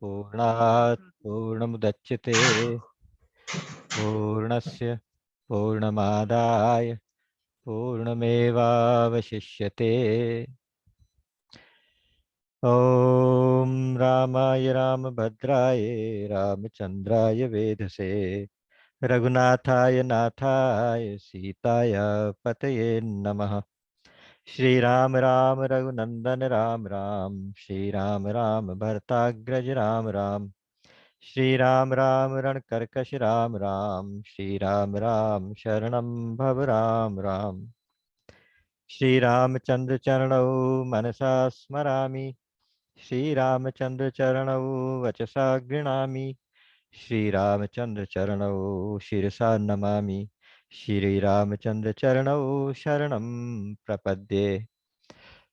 पूर्णात् पूर्णमुदच्यते पूर्णस्य पूर्णमादाय पूर्णमेवावशिष्यते। ॐ रामाय रामभद्राय रामचन्द्राय वेधसे रघुनाथाय नाथाय सीताय पतये नमः। श्री राम राम रघुनंदन राम राम, श्री राम राम भरताग्रज राम राम, श्री राम राम रणकर्कश राम राम, श्री राम राम शरणं भव राम राम। श्री रामचंद्र चरणौ मनसा स्मरामि, श्री रामचंद्र चरणौ वचसा गृणामि, श्री रामचंद्र चरणौ शिरसा नमामि, श्री रामचंद्र चरणौ शरणं प्रपद्ये।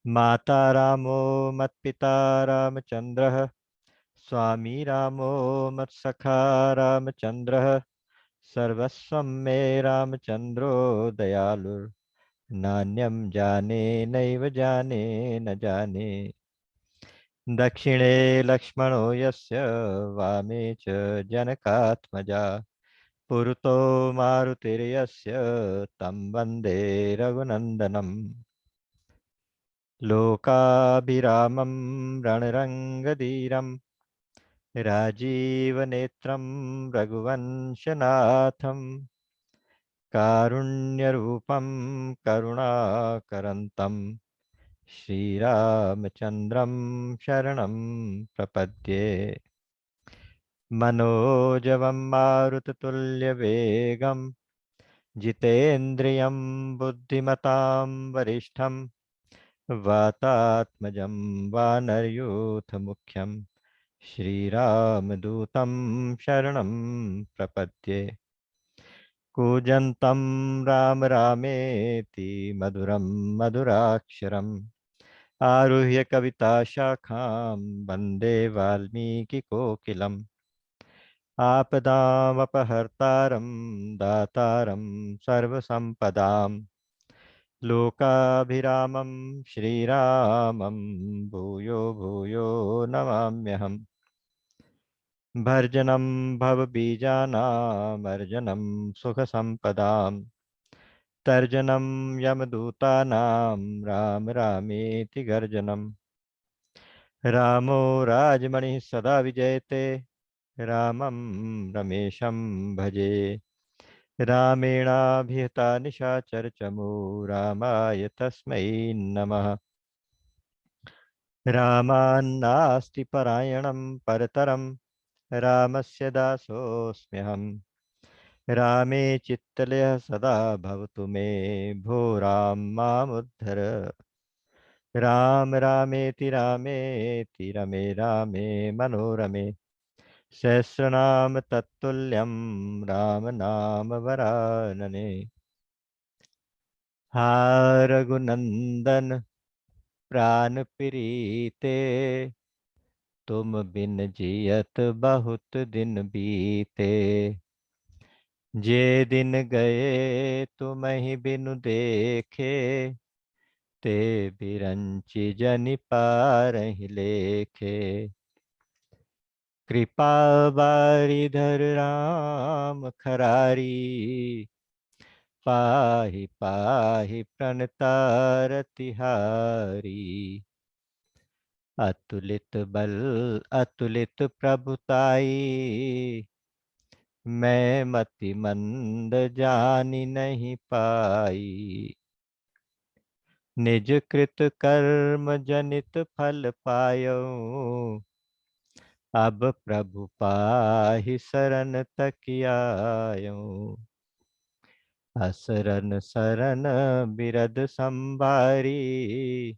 माता रामो मत्पिता रामचंद्रः, स्वामी रामो मत्सखा रामचंद्रः, सर्वस्वं मे रामचंद्रो दयालुर्, नान्यं जाने नैव जाने न जाने। दक्षिणे लक्ष्मणो यस्य, वामे च जनकात्मजा, पुरतो मारुतिर्यस्य, तं वन्दे रघुनन्दनम्। लोकाभिरामं रणरङ्गधीरं, राजीवनेत्रं रघुवंशनाथं, कारुण्यरूपं करुणाकरन्तं श्रीरामचन्द्रं शरणं प्रपद्ये। मनोजवं मारुततुल्यवेगं, जितेन्द्रियं बुद्धिमतां वरिष्ठं, वातात्मजं वानरयूथमुख्यं, श्रीरामदूतं शरणं प्रपद्ये। कूजन्तं राम रामेति मधुरं मधुराक्षरम्, आरुह्य कविताशाखां वन्दे वाल्मीकिकोकिलम्। आपदामपहर्तारं दातारं सर्वसम्पदां, लोकाभिरामं श्रीरामं भूयो भूयो नमाम्यहम्। भर्जनं भवबीजानामर्जनं सुखसम्पदां, तर्जनं यमदूतानां राम रामेति गर्जनम्। रामो राजमणिः सदा विजयते, रामं रमेशं भजे। रामेणाभिहता निशाचरचमू, रामाय तस्मै नमः। रामान्नास्ति परायणं परतरं, रामस्य दासोऽस्म्यहम्। रामे चित्तलयः सदा भवतु मे, भो राम मामुद्धर। राम रामेति रामेति रमे रामे मनोरमे, सहस्रनाम तत्तुल्यं राम नाम वरानने। हा रघुनंदन प्राण प्रीते, तुम बिन जियत बहुत दिन बीते। जे दिन गए तुम ही बिनु देखे, ते बिरंचि जनि पारहि लेखे। कृपा बारिधर राम खरारी, पाहि पाहि प्रणतार तिहारी। अतुलित बल अतुलित प्रभुताई, मैं मति मंद जानि नहीं पाई। निज कृत कर्म जनित फल पायो, अब प्रभु पाहि शरण तकियायो। असरन सरन बिरद संभारी,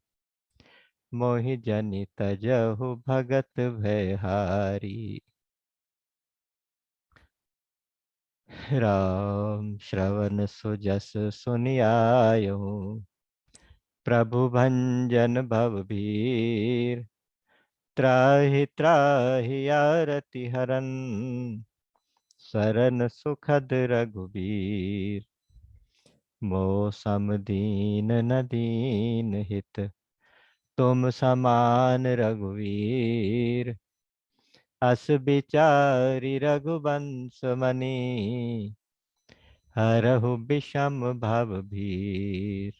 मोहि जनि तजहु भगत भयहारी। राम श्रवण सुजस सुनियायो, प्रभु भंजन भव भीर। त्राहि त्राहि आरति हरन, सरन सुखद रघुबीर। मो सम दीन न दीन हित, तुम समान रघुवीर। अस बिचारी रघुवंश मनि, हरहु विषम भव भीर।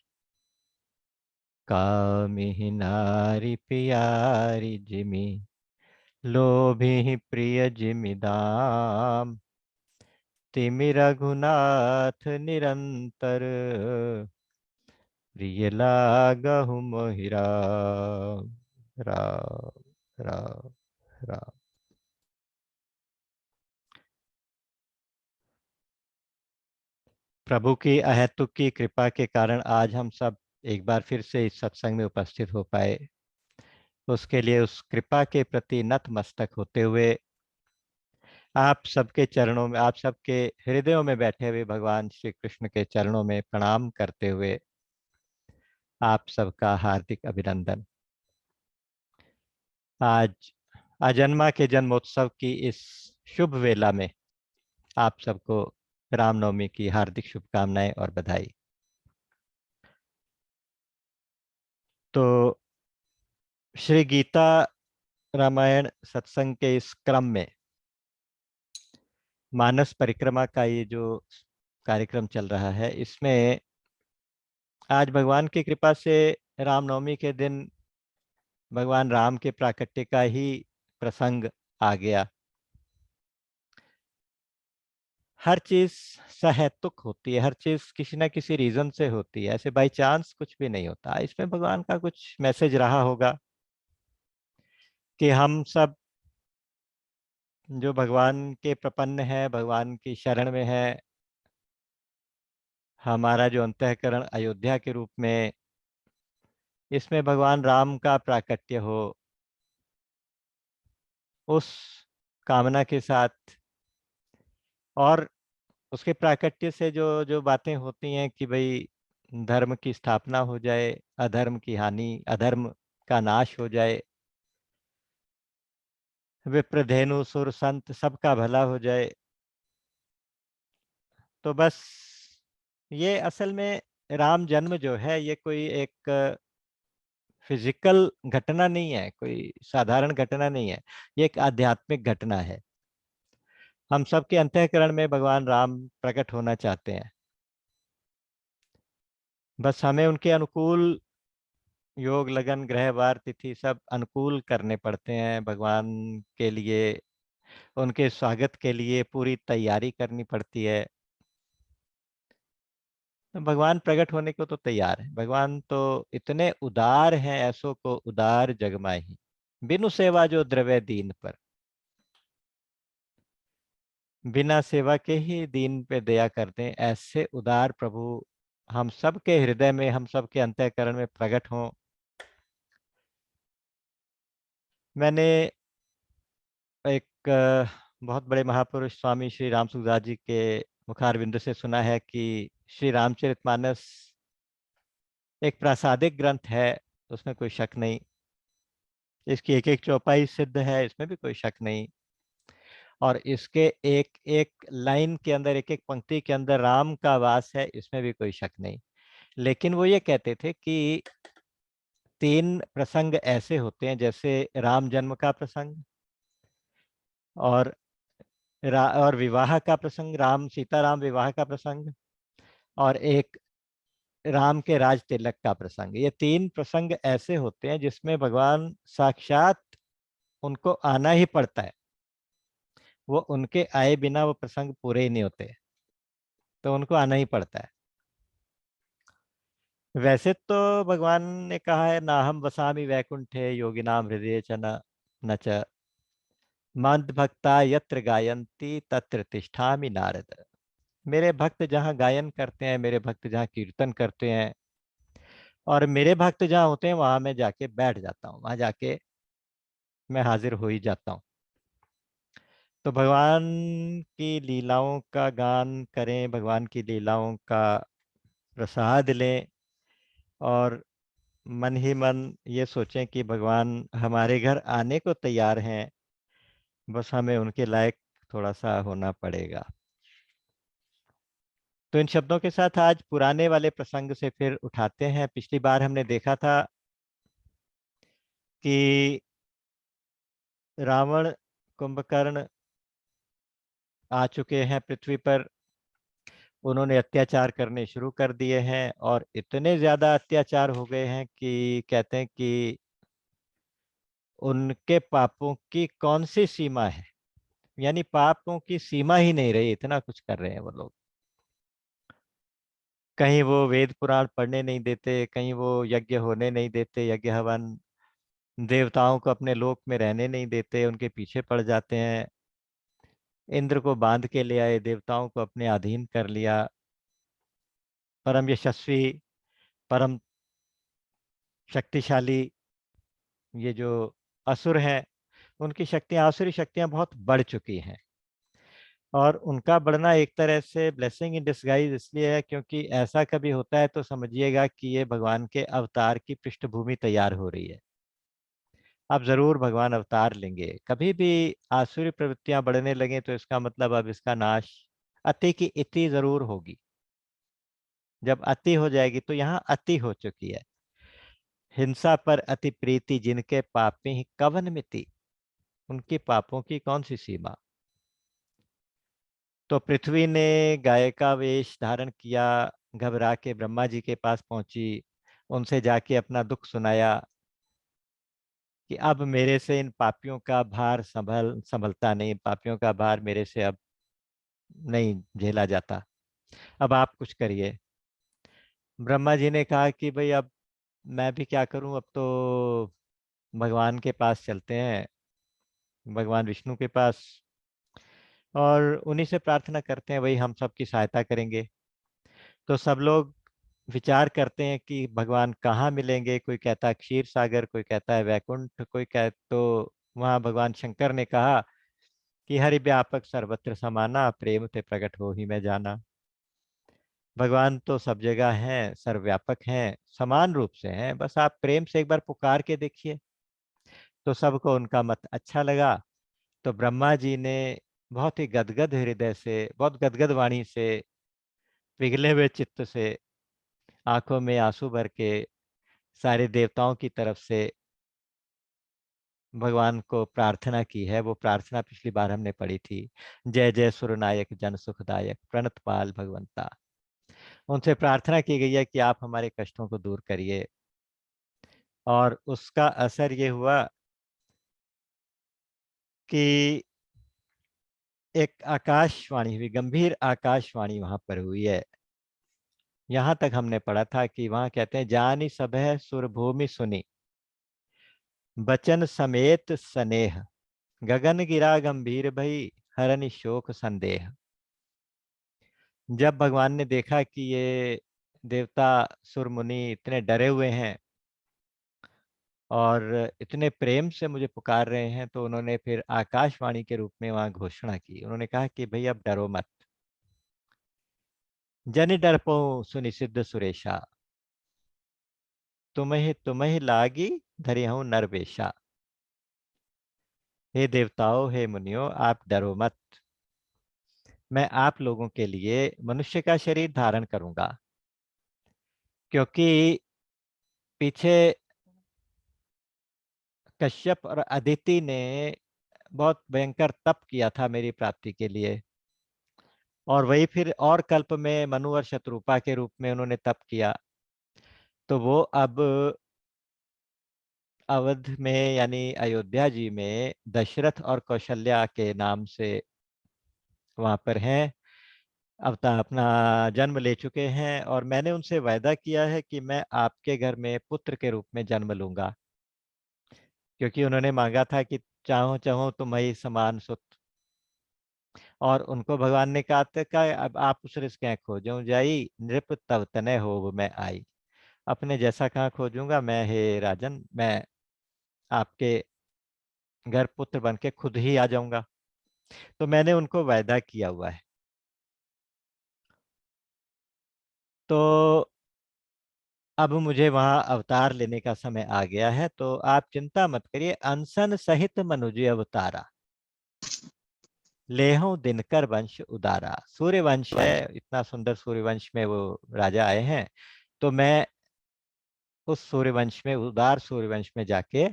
कामिहि नारी प्यारी जिमि, लोभी प्रिय जिमि दाम। तिमि रघुनाथ निरंतर, प्रिय लागहु मोहि राम। राम राम राम। प्रभु की अहेतुक की कृपा के कारण आज हम सब एक बार फिर से इस सत्संग में उपस्थित हो पाए। उसके लिए उस कृपा के प्रति नतमस्तक होते हुए आप सबके चरणों में, आप सबके हृदयों में बैठे हुए भगवान श्री कृष्ण के चरणों में प्रणाम करते हुए आप सबका हार्दिक अभिनंदन। आज अजन्मा के जन्मोत्सव की इस शुभ वेला में आप सबको रामनवमी की हार्दिक शुभकामनाएं और बधाई। तो श्री गीता रामायण सत्संग के इस क्रम में मानस परिक्रमा का ये जो कार्यक्रम चल रहा है, इसमें आज भगवान की कृपा से रामनवमी के दिन भगवान राम के प्राकट्य का ही प्रसंग आ गया। हर चीज सहेतुक होती है, हर चीज किसी ना किसी रीजन से होती है, ऐसे बाई चांस कुछ भी नहीं होता। इसमें भगवान का कुछ मैसेज रहा होगा कि हम सब जो भगवान के प्रपन्न है, भगवान की शरण में है, हमारा जो अंतःकरण अयोध्या के रूप में, इसमें भगवान राम का प्राकट्य हो, उस कामना के साथ। और उसके प्राकट्य से जो जो बातें होती हैं कि भाई धर्म की स्थापना हो जाए, अधर्म की हानि, अधर्म का नाश हो जाए, विप्रधेनु सुर संत सबका भला हो जाए। तो बस ये असल में राम जन्म जो है, ये कोई एक फिजिकल घटना नहीं है, कोई साधारण घटना नहीं है, ये एक आध्यात्मिक घटना है। हम सबके अंतःकरण में भगवान राम प्रकट होना चाहते हैं। बस हमें उनके अनुकूल योग लगन ग्रह वार तिथि सब अनुकूल करने पड़ते हैं। भगवान के लिए, उनके स्वागत के लिए पूरी तैयारी करनी पड़ती है। तो भगवान प्रकट होने को तो तैयार है। भगवान तो इतने उदार हैं, ऐसो को उदार जगमाही, बिनु सेवा जो द्रव्य दीन पर। बिना सेवा के ही दीन पे दया करते हैं, ऐसे उदार प्रभु हम सब के हृदय में, हम सब के अंतःकरण में प्रकट हों। मैंने एक बहुत बड़े महापुरुष स्वामी श्री राम सुखदास जी के मुखारविंद से सुना है कि श्री रामचरितमानस एक प्रासादिक ग्रंथ है, उसमें कोई शक नहीं। इसकी एक एक चौपाई सिद्ध है, इसमें भी कोई शक नहीं। और इसके एक एक लाइन के अंदर, एक एक पंक्ति के अंदर राम का वास है, इसमें भी कोई शक नहीं। लेकिन वो ये कहते थे कि तीन प्रसंग ऐसे होते हैं, जैसे राम जन्म का प्रसंग, और और विवाह का प्रसंग, राम सीता राम विवाह का प्रसंग, और एक राम के राज तिलक का प्रसंग। ये तीन प्रसंग ऐसे होते हैं जिसमें भगवान साक्षात उनको आना ही पड़ता है। वो उनके आए बिना वो प्रसंग पूरे ही नहीं होते, तो उनको आना ही पड़ता है। वैसे तो भगवान ने कहा है, ना हम वसामि वैकुंठे योगिनाम हृदय च न न च मंद भक्ता यत्र गायंती तत्र तिष्ठामि नारद। मेरे भक्त जहाँ गायन करते हैं, मेरे भक्त जहाँ कीर्तन करते हैं, और मेरे भक्त जहाँ होते हैं, वहां मैं जाके बैठ जाता हूँ, वहां जाके मैं हाजिर हो ही जाता हूँ। तो भगवान की लीलाओं का गान करें, भगवान की लीलाओं का प्रसाद लें, और मन ही मन ये सोचें कि भगवान हमारे घर आने को तैयार हैं, बस हमें उनके लायक थोड़ा सा होना पड़ेगा। तो इन शब्दों के साथ आज पुराने वाले प्रसंग से फिर उठाते हैं। पिछली बार हमने देखा था कि रावण कुंभकर्ण आ चुके हैं पृथ्वी पर। उन्होंने अत्याचार करने शुरू कर दिए हैं और इतने ज्यादा अत्याचार हो गए हैं कि कहते हैं कि उनके पापों की कौन सी सीमा है, यानी पापों की सीमा ही नहीं रही, इतना कुछ कर रहे हैं वो लोग। कहीं वो वेद पुराण पढ़ने नहीं देते, कहीं वो यज्ञ होने नहीं देते, यज्ञ हवन, देवताओं को अपने लोक में रहने नहीं देते, उनके पीछे पड़ जाते हैं। इंद्र को बांध के ले आए, देवताओं को अपने अधीन कर लिया। परम यशस्वी, परम शक्तिशाली ये जो असुर हैं, उनकी शक्तियां, आसुरी शक्तियां बहुत बढ़ चुकी हैं। और उनका बढ़ना एक तरह से ब्लेसिंग इन डिस्गाइज इसलिए है क्योंकि ऐसा कभी होता है तो समझिएगा कि ये भगवान के अवतार की पृष्ठभूमि तैयार हो रही है। अब जरूर भगवान अवतार लेंगे। कभी भी आसुरी प्रवृत्तियां बढ़ने लगे तो इसका मतलब अब इसका नाश, अति की इति जरूर होगी। जब अति हो जाएगी तो यहाँ अति हो चुकी है। हिंसा पर अति प्रीति जिनके पापी ही कवन मिति, उनके पापों की कौन सी सीमा। तो पृथ्वी ने गाय का वेश धारण किया, घबरा के ब्रह्मा जी के पास पहुंची, उनसे जाके अपना दुख सुनाया कि अब मेरे से इन पापियों का भार संभलता नहीं, पापियों का भार मेरे से अब नहीं झेला जाता, अब आप कुछ करिए। ब्रह्मा जी ने कहा कि भाई अब मैं भी क्या करूं, अब तो भगवान के पास चलते हैं, भगवान विष्णु के पास, और उन्हीं से प्रार्थना करते हैं, वही हम सबकी सहायता करेंगे। तो सब लोग विचार करते हैं कि भगवान कहाँ मिलेंगे। कोई कहता है क्षीर सागर, कोई कहता है वैकुंठ, कोई कह तो वहाँ भगवान शंकर ने कहा कि हरि व्यापक सर्वत्र समाना, प्रेम ते प्रकट हो ही मैं जाना। भगवान तो सब जगह हैं, सर्वव्यापक हैं, समान रूप से हैं, बस आप प्रेम से एक बार पुकार के देखिए। तो सबको उनका मत अच्छा लगा। तो ब्रह्मा जी ने बहुत ही गदगद हृदय से, बहुत गदगद वाणी से, पिघले हुए चित्त से, आंखों में आंसू भर के सारे देवताओं की तरफ से भगवान को प्रार्थना की है। वो प्रार्थना पिछली बार हमने पढ़ी थी, जय जय सुरनायक जन सुखदायक प्रणत पाल भगवंता। उनसे प्रार्थना की गई है कि आप हमारे कष्टों को दूर करिए। और उसका असर ये हुआ कि एक आकाशवाणी हुई, गंभीर आकाशवाणी वहां पर हुई है। यहां तक हमने पढ़ा था कि वहां कहते हैं, जानी सबह सुरभूमि सुनी, बचन समेत स्नेह, गगन गिरा गंभीर भई, हरनि शोक संदेह। जब भगवान ने देखा कि ये देवता सुर मुनि इतने डरे हुए हैं और इतने प्रेम से मुझे पुकार रहे हैं, तो उन्होंने फिर आकाशवाणी के रूप में वहां घोषणा की। उन्होंने कहा कि भाई अब डरो मत, जनि डरपो सुनिसिद्ध सुरेशा, तुम्हें लागी धरि हूं नरवेशा। हे देवताओं, हे मुनियों, आप डरो मत, मैं आप लोगों के लिए मनुष्य का शरीर धारण करूंगा। क्योंकि पीछे कश्यप और अदिति ने बहुत भयंकर तप किया था मेरी प्राप्ति के लिए, और वही फिर और कल्प में मनु और शत्रुपा के रूप में उन्होंने तप किया। तो वो अब अवध में यानी अयोध्या जी में दशरथ और कौशल्या के नाम से वहां पर हैं, अवतार अपना जन्म ले चुके हैं। और मैंने उनसे वायदा किया है कि मैं आपके घर में पुत्र के रूप में जन्म लूंगा, क्योंकि उन्होंने मांगा था कि चाहो चाहो तुम्हारी समान सुत। और उनको भगवान ने कहा था कि अब आप उस रिस्क खोजो जाई, नृप तव तनय हो मैं आई। अपने जैसा कहाँ खोजूंगा मैं, हे राजन, मैं आपके घर पुत्र बन के खुद ही आ जाऊंगा। तो मैंने उनको वायदा किया हुआ है। तो अब मुझे वहां अवतार लेने का समय आ गया है, तो आप चिंता मत करिए, अनशन सहित मनुज अवतारा, लेहो दिनकर वंश उदारा। सूर्य वंश है, इतना सुंदर सूर्य वंश में वो राजा आए हैं, तो मैं उस सूर्य वंश में, उदार सूर्य वंश में जाके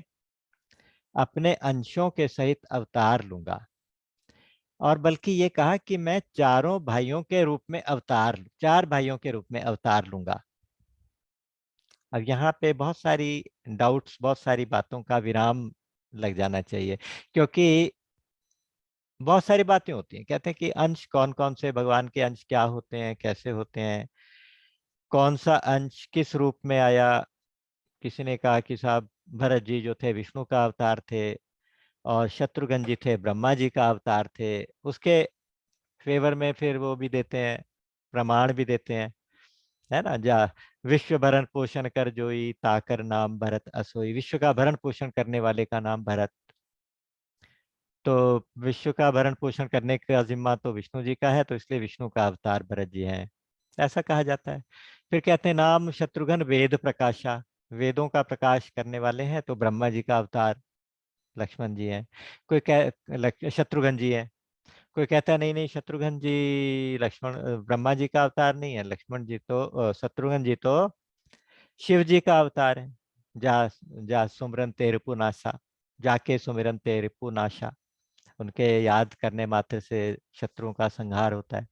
अपने अंशों के सहित अवतार लूंगा। और बल्कि ये कहा कि मैं चारों भाइयों के रूप में अवतार, 4 भाइयों के रूप में अवतार लूंगा। अब यहाँ पे बहुत सारी डाउट्स, बहुत सारी बातों का विराम लग जाना चाहिए, क्योंकि बहुत सारी बातें होती हैं। कहते हैं कि अंश कौन कौन से, भगवान के अंश क्या होते हैं, कैसे होते हैं, कौन सा अंश किस रूप में आया। किसी ने कहा कि साहब भरत जी जो थे विष्णु का अवतार थे, और शत्रुघ्न जी थे ब्रह्मा जी का अवतार थे। उसके फेवर में फिर वो भी देते हैं, प्रमाण भी देते हैं, है ना। जा विश्व भरण पोषण कर जोई, ताकर नाम भरत असोई। विश्व का भरण पोषण करने वाले का नाम भरत। तो विश्व का भरण पोषण करने का जिम्मा तो विष्णु जी का है, तो इसलिए विष्णु का अवतार भरत जी हैं, ऐसा कहा जाता है। फिर कहते हैं नाम शत्रुघ्न वेद प्रकाशा, वेदों का प्रकाश करने वाले हैं, तो ब्रह्मा जी का अवतार लक्ष्मण जी हैं। कोई शत्रुघ्न जी हैं। कोई कहता है नहीं नहीं, शत्रुघ्न जी लक्ष्मण ब्रह्मा जी का अवतार नहीं है, लक्ष्मण जी तो शत्रुघ्न जी तो शिव जी का अवतार है। जा जा सुमरन ते रिपु नाशा, जाके सुमिरन ते रिपु नाशा। उनके याद करने मात्र से शत्रुओं का संहार होता है।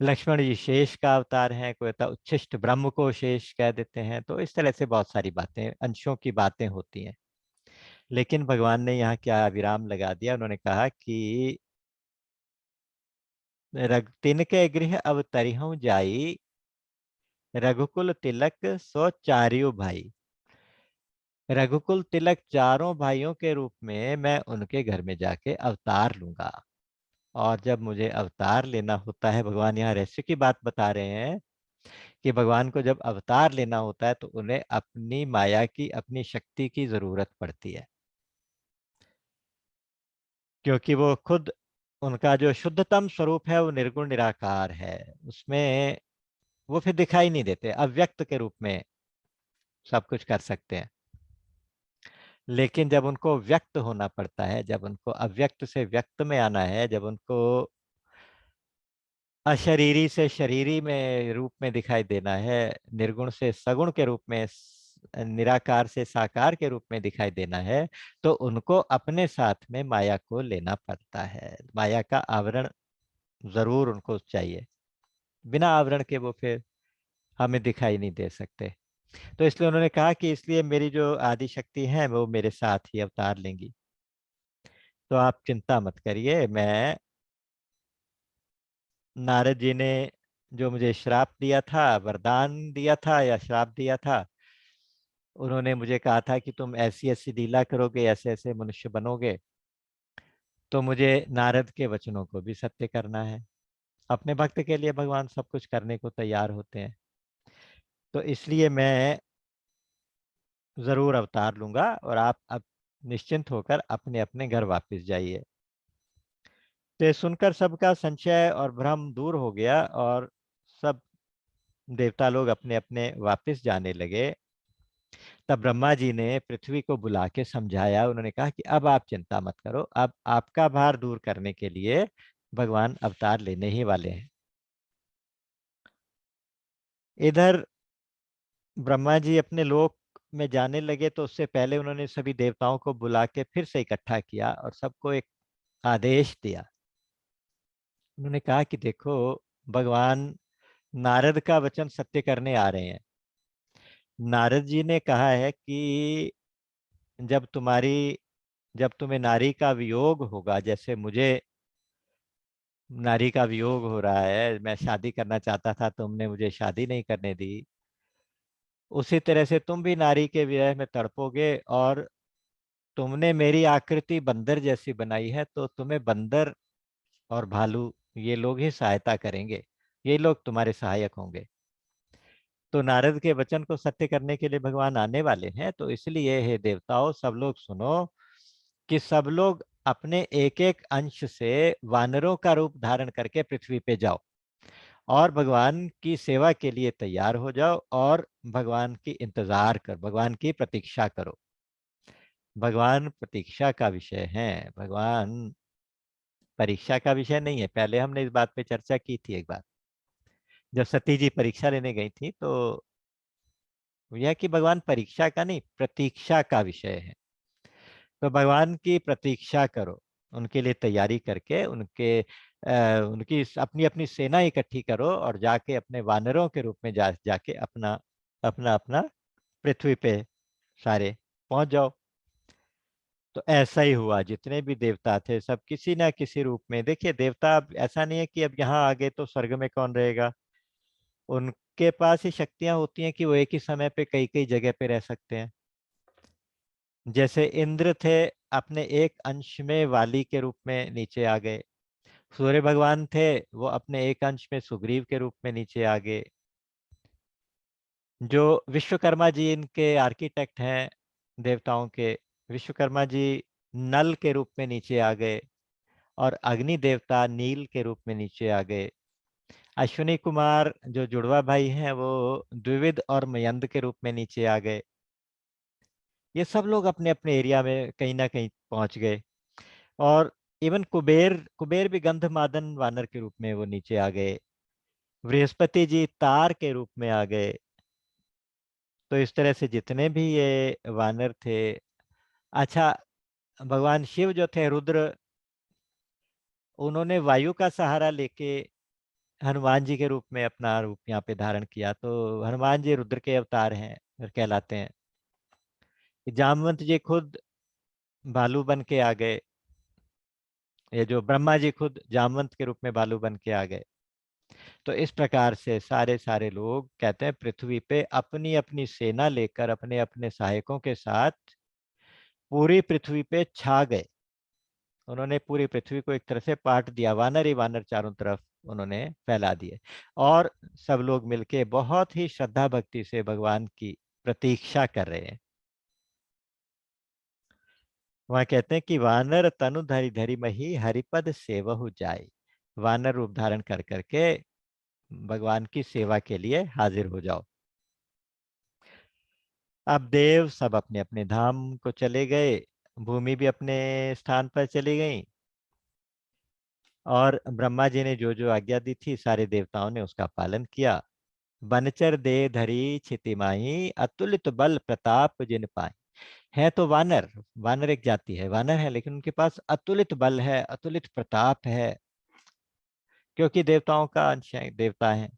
लक्ष्मण जी शेष का अवतार हैं, कोई कहता उच्छिष्ट ब्रह्म को शेष कह देते हैं। तो इस तरह से बहुत सारी बातें, अंशों की बातें होती हैं। लेकिन भगवान ने यहाँ क्या विराम लगा दिया, उन्होंने कहा कि तिन के गृह अवतरिहूँ जाई, रघुकुल तिलक सो चारियो भाई। रघुकुल तिलक चारों भाइयों के रूप में मैं उनके घर में जाके अवतार लूंगा। और जब मुझे अवतार लेना होता है, भगवान यहाँ रहस्य की बात बता रहे हैं कि भगवान को जब अवतार लेना होता है तो उन्हें अपनी माया की, अपनी शक्ति की जरूरत पड़ती है, क्योंकि वो खुद, उनका जो शुद्धतम स्वरूप है वो निर्गुण निराकार है। उसमें वो फिर दिखाई नहीं देते, अव्यक्त के रूप में सब कुछ कर सकते हैं। लेकिन जब उनको व्यक्त होना पड़ता है, जब उनको अव्यक्त से व्यक्त में आना है, जब उनको अशरीरी से शरीरी में रूप में दिखाई देना है, निर्गुण से सगुण के रूप में, निराकार से साकार के रूप में दिखाई देना है, तो उनको अपने साथ में माया को लेना पड़ता है। माया का आवरण जरूर उनको चाहिए, बिना आवरण के वो फिर हमें दिखाई नहीं दे सकते। तो इसलिए उन्होंने कहा कि इसलिए मेरी जो आदि शक्ति है वो मेरे साथ ही अवतार लेंगी। तो आप चिंता मत करिए। मैं, नारद जी ने जो मुझे श्राप दिया था, वरदान दिया था या श्राप दिया था, उन्होंने मुझे कहा था कि तुम ऐसी ऐसी लीला करोगे, ऐसे ऐसे मनुष्य बनोगे। तो मुझे नारद के वचनों को भी सत्य करना है। अपने भक्त के लिए भगवान सब कुछ करने को तैयार होते हैं। तो इसलिए मैं जरूर अवतार लूंगा, और आप अब निश्चिंत होकर अपने अपने घर वापस जाइए। तो ये सुनकर सबका संशय और भ्रम दूर हो गया, और सब देवता लोग अपने अपने वापस जाने लगे। तब ब्रह्मा जी ने पृथ्वी को बुला के समझाया। उन्होंने कहा कि अब आप चिंता मत करो, अब आपका भार दूर करने के लिए भगवान अवतार लेने ही वाले हैं। इधर ब्रह्मा जी अपने लोक में जाने लगे, तो उससे पहले उन्होंने सभी देवताओं को बुला के फिर से इकट्ठा किया और सबको एक आदेश दिया। उन्होंने कहा कि देखो, भगवान नारद का वचन सत्य करने आ रहे हैं। नारद जी ने कहा है कि जब जब तुम्हें नारी का वियोग होगा, जैसे मुझे नारी का वियोग हो रहा है, मैं शादी करना चाहता था, तुमने मुझे शादी नहीं करने दी, उसी तरह से तुम भी नारी के विरह में तड़पोगे। और तुमने मेरी आकृति बंदर जैसी बनाई है, तो तुम्हें बंदर और भालू, ये लोग ही सहायता करेंगे, ये लोग तुम्हारे सहायक होंगे। तो नारद के वचन को सत्य करने के लिए भगवान आने वाले हैं। तो इसलिए हे देवताओं, सब लोग सुनो कि सब लोग अपने एक एक अंश से वानरों का रूप धारण करके पृथ्वी पे जाओ, और भगवान की सेवा के लिए तैयार हो जाओ, और भगवान की इंतजार कर, भगवान की प्रतीक्षा करो। भगवान प्रतीक्षा का विषय है, भगवान परीक्षा का विषय नहीं है। पहले हमने इस बात पे चर्चा की थी एक बार, जब सती जी परीक्षा लेने गई थी, तो यह कि भगवान परीक्षा का नहीं, प्रतीक्षा का विषय है। तो भगवान की प्रतीक्षा करो, उनके लिए तैयारी करके उनकी अपनी अपनी सेना इकट्ठी करो और जाके अपने वानरों के रूप में जाके अपना अपना अपना पृथ्वी पे सारे पहुंच जाओ। तो ऐसा ही हुआ, जितने भी देवता थे सब किसी ना किसी रूप में। देखिए देवता, अब ऐसा नहीं है कि अब यहाँ आ गए तो स्वर्ग में कौन रहेगा। उनके पास ही शक्तियां होती हैं कि वो एक ही समय पे कई कई जगह पे रह सकते हैं। जैसे इंद्र थे, अपने एक अंश में वाली के रूप में नीचे आ गए। सूर्य भगवान थे, वो अपने एक अंश में सुग्रीव के रूप में नीचे आ गए। जो विश्वकर्मा जी इनके आर्किटेक्ट हैं देवताओं के, विश्वकर्मा जी नल के रूप में नीचे आ गए। और अग्नि देवता नील के रूप में नीचे आ गए। अश्विनी कुमार जो जुड़वा भाई हैं वो द्विविद और मयंद के रूप में नीचे आ गए। ये सब लोग अपने अपने एरिया में कहीं ना कहीं पहुंच गए। और इवन कुबेर कुबेर भी गंधमादन वानर के रूप में वो नीचे आ गए। बृहस्पति जी तार के रूप में आ गए। तो इस तरह से जितने भी ये वानर थे। अच्छा, भगवान शिव जो थे रुद्र, उन्होंने वायु का सहारा लेके हनुमान जी के रूप में अपना रूप यहाँ पे धारण किया। तो हनुमान जी रुद्र के अवतार हैं और कहलाते हैं। जामवंत जी खुद भालू बन के आ गए। ये जो ब्रह्मा जी खुद जामवंत के रूप में भालू बन के आ गए। तो इस प्रकार से सारे सारे लोग कहते हैं पृथ्वी पे अपनी अपनी सेना लेकर अपने अपने सहायकों के साथ पूरी पृथ्वी पे छा गए। उन्होंने पूरी पृथ्वी को एक तरह से पाट दिया, वानर ही वानर चारों तरफ उन्होंने फैला दिए। और सब लोग मिलके बहुत ही श्रद्धा भक्ति से भगवान की प्रतीक्षा कर रहे हैं। वहां कहते हैं कि वानर तनु धरि धरि मही हरिपद सेवहु जाय। वानर रूप धारण कर करके भगवान की सेवा के लिए हाजिर हो जाओ। अब देव सब अपने अपने धाम को चले गए, भूमि भी अपने स्थान पर चली गई। और ब्रह्मा जी ने जो जो आज्ञा दी थी सारे देवताओं ने उसका पालन किया। बनचर दे धरी छितिमाही अतुलित बल प्रताप जिन पाए। है तो वानर, वानर एक जाति है, वानर है, लेकिन उनके पास अतुलित बल है, अतुलित प्रताप है, क्योंकि देवताओं का अंश है, देवता है।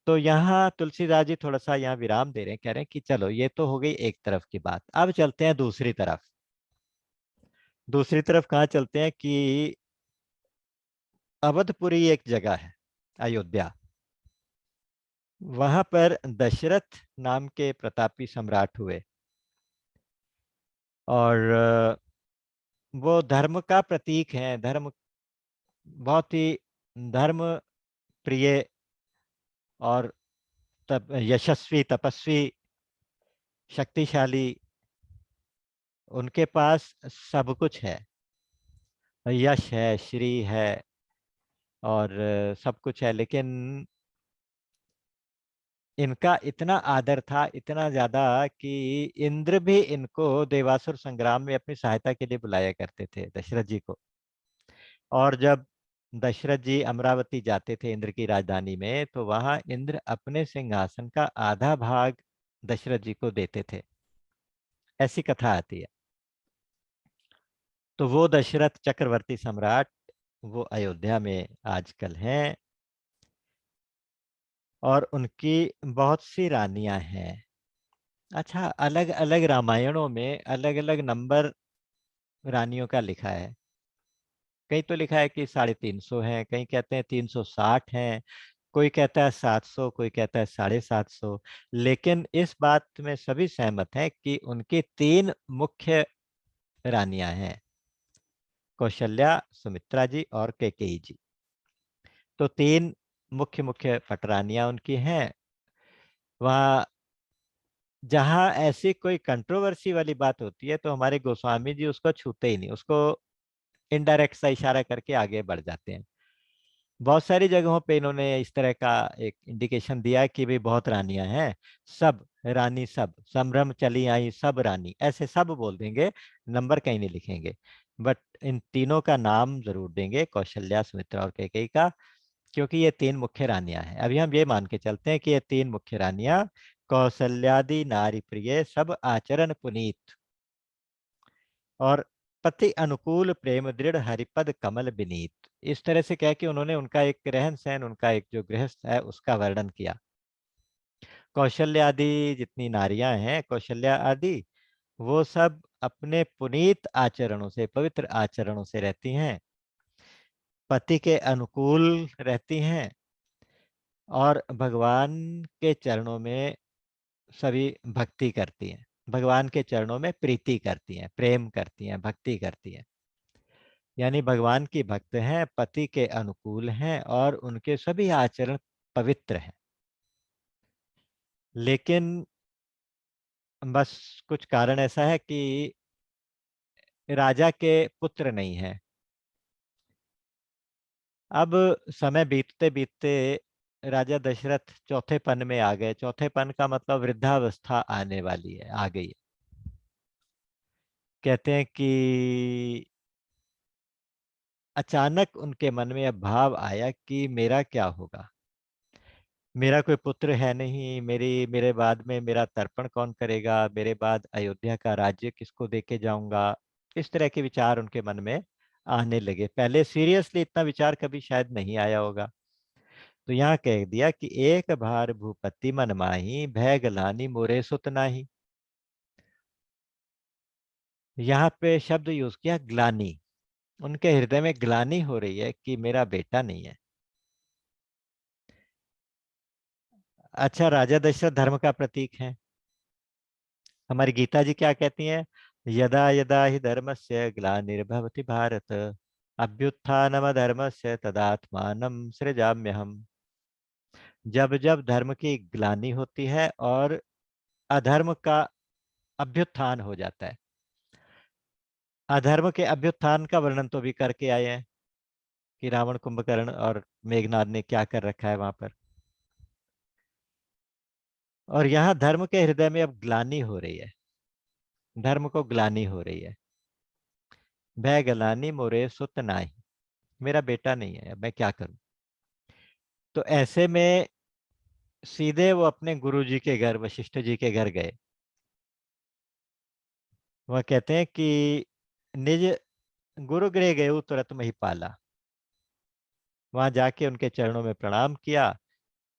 तो यहाँ तुलसीदास जी थोड़ा सा यहाँ विराम दे रहे हैं, कह रहे हैं कि चलो ये तो हो गई एक तरफ की बात, अब चलते हैं दूसरी तरफ। दूसरी तरफ कहाँ चलते हैं कि अवधपुरी एक जगह है, अयोध्या। वहां पर दशरथ नाम के प्रतापी सम्राट हुए। और वो धर्म का प्रतीक है, धर्म बहुत ही धर्म प्रिय और यशस्वी तपस्वी शक्तिशाली। उनके पास सब कुछ है, यश है, श्री है, और सब कुछ है। लेकिन इनका इतना आदर था, इतना ज्यादा, कि इंद्र भी इनको देवासुर संग्राम में अपनी सहायता के लिए बुलाया करते थे, दशरथ जी को। और जब दशरथ जी अमरावती जाते थे इंद्र की राजधानी में, तो वहां इंद्र अपने सिंहासन का आधा भाग दशरथ जी को देते थे, ऐसी कथा आती है। तो वो दशरथ चक्रवर्ती सम्राट वो अयोध्या में आजकल हैं। और उनकी बहुत सी रानियां हैं। अच्छा, अलग अलग रामायणों में अलग अलग नंबर रानियों का लिखा है। कहीं तो लिखा है कि 350 हैं, कहीं कहते हैं 360 हैं, कोई कहता है 700, कोई कहता है 750। लेकिन इस बात में सभी सहमत हैं कि उनकी 3 मुख्य रानियां हैं, कौशल्या, सुमित्रा जी और कैकेयी जी। तो 3 मुख्य मुख्य पटरानियां उनकी हैं। वहाँ जहाँ ऐसी कोई कंट्रोवर्सी वाली बात होती है तो हमारे गोस्वामी जी उसको छूते ही नहीं, उसको इनडायरेक्ट सा इशारा करके आगे बढ़ जाते हैं। बहुत सारी जगहों पे इन्होंने इस तरह का एक इंडिकेशन दिया कि भाई बहुत रानियां हैं, सब रानी, सब संभ्रम चली आई सब रानी, ऐसे सब बोल देंगे, नंबर कहीं नहीं लिखेंगे। बट इन तीनों का नाम जरूर देंगे, कौशल्या, सुमित्रा और कैकेयी का। क्योंकि ये 3 मुख्य रानियां हैं। अभी हम ये मान के चलते हैं कि ये 3 मुख्य रानियां कौशल्यादि नारी प्रिय सब आचरण पुनीत और पति अनुकूल प्रेम दृढ़ हरिपद कमल विनीत। इस तरह से कह के उन्होंने उनका एक रहन सहन, उनका एक जो गृहस्थ है उसका वर्णन किया। कौशल्या आदि जितनी नारियां हैं, कौशल्या आदि, वो सब अपने पुनीत आचरणों से, पवित्र आचरणों से रहती हैं, पति के अनुकूल रहती हैं और भगवान के चरणों में सभी भक्ति करती हैं, भगवान के चरणों में प्रीति करती हैं, प्रेम करती हैं, भक्ति करती हैं। यानी भगवान की भक्त हैं, पति के अनुकूल हैं और उनके सभी आचरण पवित्र हैं। लेकिन बस कुछ कारण ऐसा है कि राजा के पुत्र नहीं है। अब समय बीतते बीतते राजा दशरथ चौथे पन में आ गए। चौथे पन का मतलब वृद्धावस्था आने वाली है, आ गई है। कहते हैं कि अचानक उनके मन में अब भाव आया कि मेरा क्या होगा, मेरा कोई पुत्र है नहीं, मेरे बाद में मेरा तर्पण कौन करेगा, मेरे बाद अयोध्या का राज्य किसको देके जाऊंगा। इस तरह के विचार उनके मन में आने लगे। पहले सीरियसली इतना विचार कभी शायद नहीं आया होगा। तो यहाँ कह दिया कि एक बार भूपति मन माही भय गलानी मोरे सुत नाही। यहाँ पे शब्द यूज किया ग्लानी। उनके हृदय में ग्लानी हो रही है कि मेरा बेटा नहीं है। अच्छा, राजा दशरथ धर्म का प्रतीक है। हमारी गीता जी क्या कहती हैं? यदा यदा ही धर्मस्य ग्लानिर्भवति भारत अभ्युत्थानम धर्मस्य तदात्मानं सृजाम्यहम्। जब जब धर्म की ग्लानि होती है और अधर्म का अभ्युत्थान हो जाता है। अधर्म के अभ्युत्थान का वर्णन तो भी करके आए हैं कि रावण, कुंभकर्ण और मेघनाद ने क्या कर रखा है वहां पर। और यहाँ धर्म के हृदय में अब ग्लानि हो रही है, धर्म को ग्लानि हो रही है। भय गलानी मोरे सुत नाही, मेरा बेटा नहीं है, अब मैं क्या करूं। तो ऐसे में सीधे वो अपने गुरु जी के घर, वशिष्ठ जी के घर गए। वह कहते हैं कि निज गुरु गृह गए तुरंत महिपाला। वहां जाके उनके चरणों में प्रणाम किया,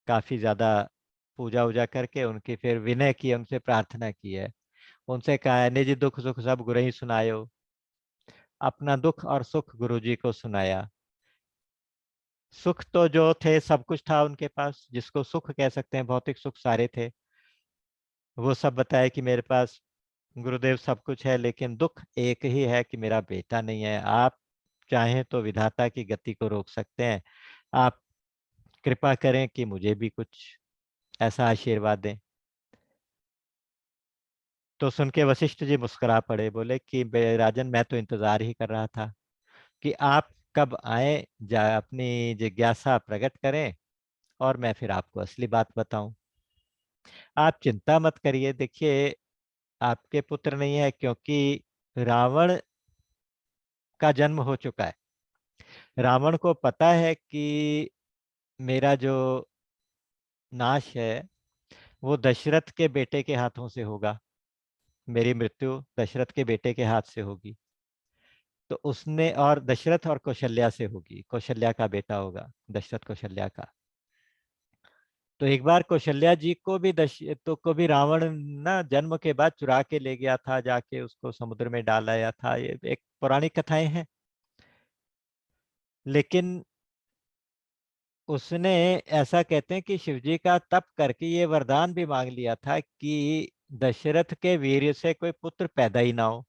काफी ज्यादा पूजा वूजा करके उनकी फिर विनय की, उनसे प्रार्थना की है। उनसे कहा है निज दुख सुख सब गुरु ही सुनायो। अपना दुख और सुख गुरु जी को सुनाया। सुख तो जो थे सब कुछ था उनके पास, जिसको सुख कह सकते हैं, भौतिक सुख सारे थे, वो सब बताया कि मेरे पास गुरुदेव सब कुछ है, लेकिन दुख एक ही है कि मेरा बेटा नहीं है। आप चाहें तो विधाता की गति को रोक सकते हैं, आप कृपा करें कि मुझे भी कुछ ऐसा आशीर्वाद दें। तो सुन के वशिष्ठ जी मुस्कुरा पड़े, बोले कि राजन, मैं तो इंतजार ही कर रहा था कि आप कब आए, अपनी जिज्ञासा प्रकट करें और मैं फिर आपको असली बात बताऊं। आप चिंता मत करिए, देखिए आपके पुत्र नहीं है क्योंकि रावण का जन्म हो चुका है। रावण को पता है कि मेरा जो नाश है वो दशरथ के बेटे के हाथों से होगा, मेरी मृत्यु दशरथ के बेटे के हाथ से होगी। तो उसने, और दशरथ और कौशल्या से होगी, कौशल्या का बेटा होगा दशरथ, कौशल्या का। तो एक बार कौशल्या जी को भी को भी रावण ना जन्म के बाद चुरा के ले गया था, जाके उसको समुद्र में डाल आया था। ये एक पौराणिक कथाएं हैं। लेकिन उसने, ऐसा कहते हैं कि शिवजी का तप करके ये वरदान भी मांग लिया था कि दशरथ के वीर्य से कोई पुत्र पैदा ही ना हो।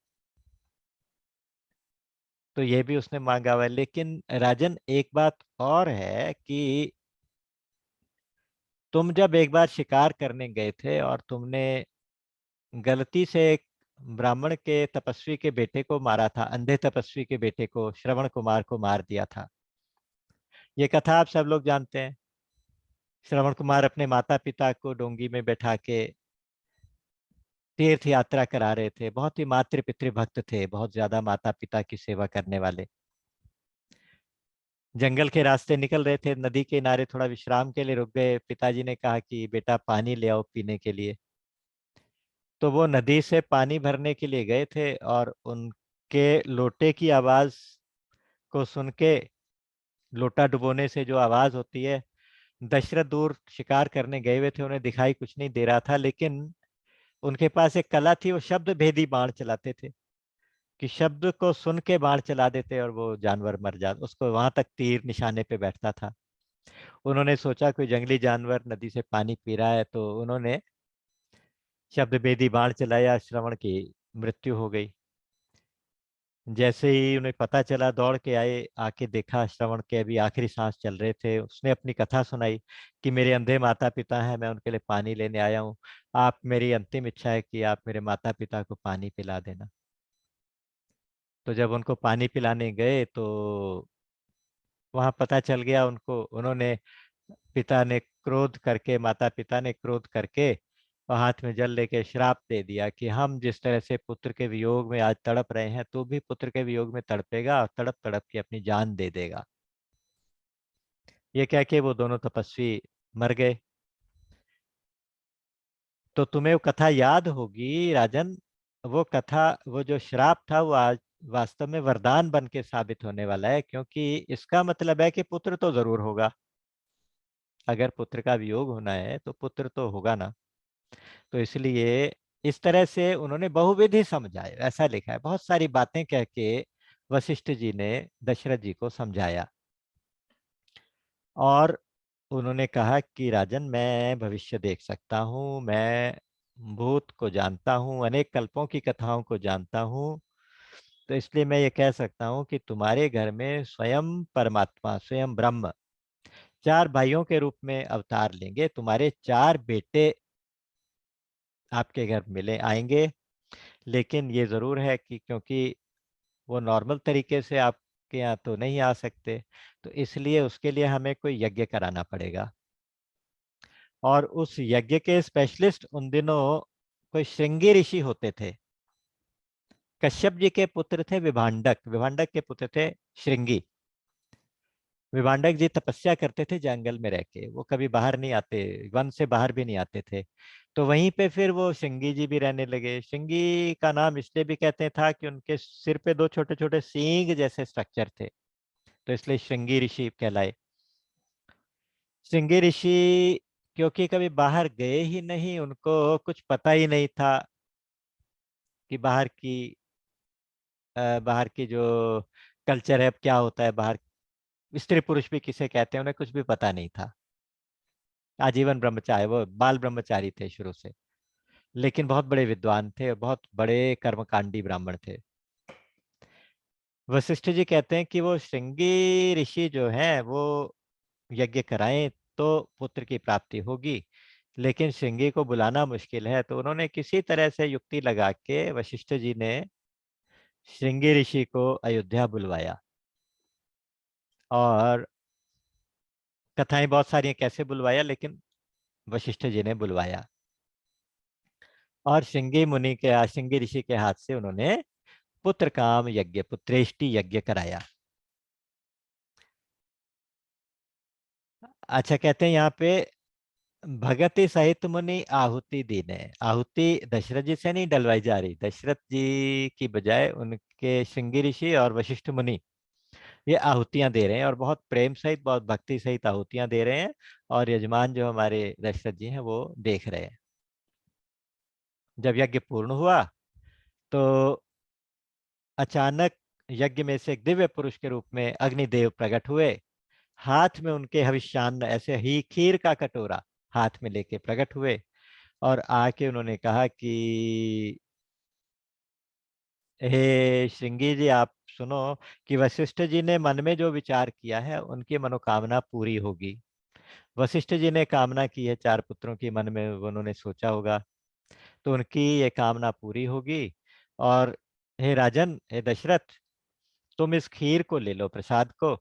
तो ये भी उसने मांगा हुआ है। लेकिन राजन, एक बात और है कि तुम जब एक बार शिकार करने गए थे और तुमने गलती से एक ब्राह्मण के तपस्वी के बेटे को मारा था, अंधे तपस्वी के बेटे को, श्रवण कुमार को मार दिया था। ये कथा आप सब लोग जानते हैं। श्रवण कुमार अपने माता पिता को डोंगी में बैठा के तीर्थ यात्रा करा रहे थे। बहुत ही मातृ पितृ भक्त थे, बहुत ज्यादा माता पिता की सेवा करने वाले। जंगल के रास्ते निकल रहे थे, नदी के किनारे थोड़ा विश्राम के लिए रुक गए। पिताजी ने कहा कि बेटा पानी ले आओ पीने के लिए। तो वो नदी से पानी भरने के लिए गए थे, और उनके लोटे की आवाज को सुन के, लोटा डुबोने से जो आवाज होती है, दशरथ दूर शिकार करने गए हुए थे, उन्हें दिखाई कुछ नहीं दे रहा था, लेकिन उनके पास एक कला थी, वो शब्द भेदी बाण चलाते थे, कि शब्द को सुन के बाण चला देते और वो जानवर मर जाता, उसको वहां तक तीर निशाने पे बैठता था। उन्होंने सोचा कोई जंगली जानवर नदी से पानी पी रहा है, तो उन्होंने शब्द भेदी बाण चलाया, श्रवण की मृत्यु हो गई। जैसे ही उन्हें पता चला, दौड़ के आए, आके देखा श्रवण के अभी आखिरी सांस चल रहे थे। उसने अपनी कथा सुनाई कि मेरे अंधे माता पिता हैं, मैं उनके लिए पानी लेने आया हूँ, आप, मेरी अंतिम इच्छा है कि आप मेरे माता पिता को पानी पिला देना। तो जब उनको पानी पिलाने गए तो वहां पता चल गया उनको, उन्होंने, पिता ने क्रोध करके, माता पिता ने क्रोध करके और हाथ में जल लेके श्राप दे दिया कि हम जिस तरह से पुत्र के वियोग में आज तड़प रहे हैं, तू भी पुत्र के वियोग में तड़पेगा और तड़प तड़प के अपनी जान दे देगा। ये कह के वो दोनों तपस्वी मर गए। तो तुम्हें वो कथा याद होगी राजन, वो कथा, वो जो श्राप था वो आज वास्तव में वरदान बन के साबित होने वाला है, क्योंकि इसका मतलब है कि पुत्र तो जरूर होगा। अगर पुत्र का वियोग होना है तो पुत्र तो होगा ना। तो इसलिए इस तरह से उन्होंने बहुविधि समझाए, ऐसा लिखा है, बहुत सारी बातें कह के वशिष्ठ जी ने दशरथ जी को समझाया। और उन्होंने कहा कि राजन, मैं भविष्य देख सकता हूँ, मैं भूत को जानता हूँ, अनेक कल्पों की कथाओं को जानता हूँ। तो इसलिए मैं ये कह सकता हूँ कि तुम्हारे घर में स्वयं परमात्मा, स्वयं ब्रह्म, चार भाइयों के रूप में अवतार लेंगे। तुम्हारे चार बेटे आपके घर मिले आएंगे, लेकिन ये जरूर है कि क्योंकि वो नॉर्मल तरीके से आपके यहाँ तो नहीं आ सकते, तो इसलिए उसके लिए हमें कोई यज्ञ कराना पड़ेगा। और उस यज्ञ के स्पेशलिस्ट उन दिनों कोई श्रृंगी ऋषि होते थे। कश्यप जी के पुत्र थे विभांडक, विभांडक के पुत्र थे श्रृंगी। विभांडक जी तपस्या करते थे जंगल में रह के, वो कभी बाहर नहीं आते, वन से बाहर भी नहीं आते थे। तो वहीं पे फिर वो श्रृंगी जी भी रहने लगे। श्रृंगी का नाम इसलिए भी कहते था कि उनके सिर पे दो छोटे छोटे सींग जैसे स्ट्रक्चर थे, तो इसलिए श्रृंगी ऋषि कहलाए। श्रृंगी ऋषि क्योंकि कभी बाहर गए ही नहीं, उनको कुछ पता ही नहीं था कि बाहर की जो कल्चर है क्या होता है, बाहर स्त्री पुरुष भी किसे कहते हैं, उन्हें कुछ भी पता नहीं था। आजीवन ब्रह्मचारी, वो बाल ब्रह्मचारी थे शुरू से, लेकिन बहुत बड़े विद्वान थे और बहुत बड़े कर्मकांडी ब्राह्मण थे। वशिष्ठ जी कहते हैं कि वो श्रृंगी ऋषि जो हैं वो यज्ञ कराएं तो पुत्र की प्राप्ति होगी, लेकिन श्रृंगी को बुलाना मुश्किल है। तो उन्होंने किसी तरह से युक्ति लगा के वशिष्ठ जी ने श्रृंगी ऋषि को अयोध्या बुलवाया। और कथाएं बहुत सारी हैं कैसे बुलवाया, लेकिन वशिष्ठ जी ने बुलवाया। और श्रृंगी ऋषि के हाथ से उन्होंने पुत्र काम यज्ञ, पुत्रेष्टि यज्ञ कराया। अच्छा, कहते हैं यहाँ पे, भगति सहित मुनि आहुति दीने। आहुति दशरथ जी से नहीं डलवाई जा रही, दशरथ जी की बजाय उनके श्रृंगी ऋषि और वशिष्ठ मुनि ये आहुतियां दे रहे हैं, और बहुत प्रेम सहित, बहुत भक्ति सहित आहुतियां दे रहे हैं। और यजमान जो हमारे दशरथ जी हैं वो देख रहे हैं। जब यज्ञ पूर्ण हुआ तो अचानक यज्ञ में से एक दिव्य पुरुष के रूप में अग्निदेव प्रकट हुए। हाथ में उनके हविष्यान्न, ऐसे ही खीर का कटोरा हाथ में लेके प्रकट हुए, और आके उन्होंने कहा कि हे श्रृंगी जी, आप सुनो कि वशिष्ठ जी ने मन में जो विचार किया है उनकी मनोकामना पूरी होगी। वशिष्ठ जी ने कामना की है चार पुत्रों की, मन में उन्होंने सोचा होगा, तो उनकी ये कामना पूरी होगी। और हे राजन, हे दशरथ, तुम इस खीर को ले लो, प्रसाद को,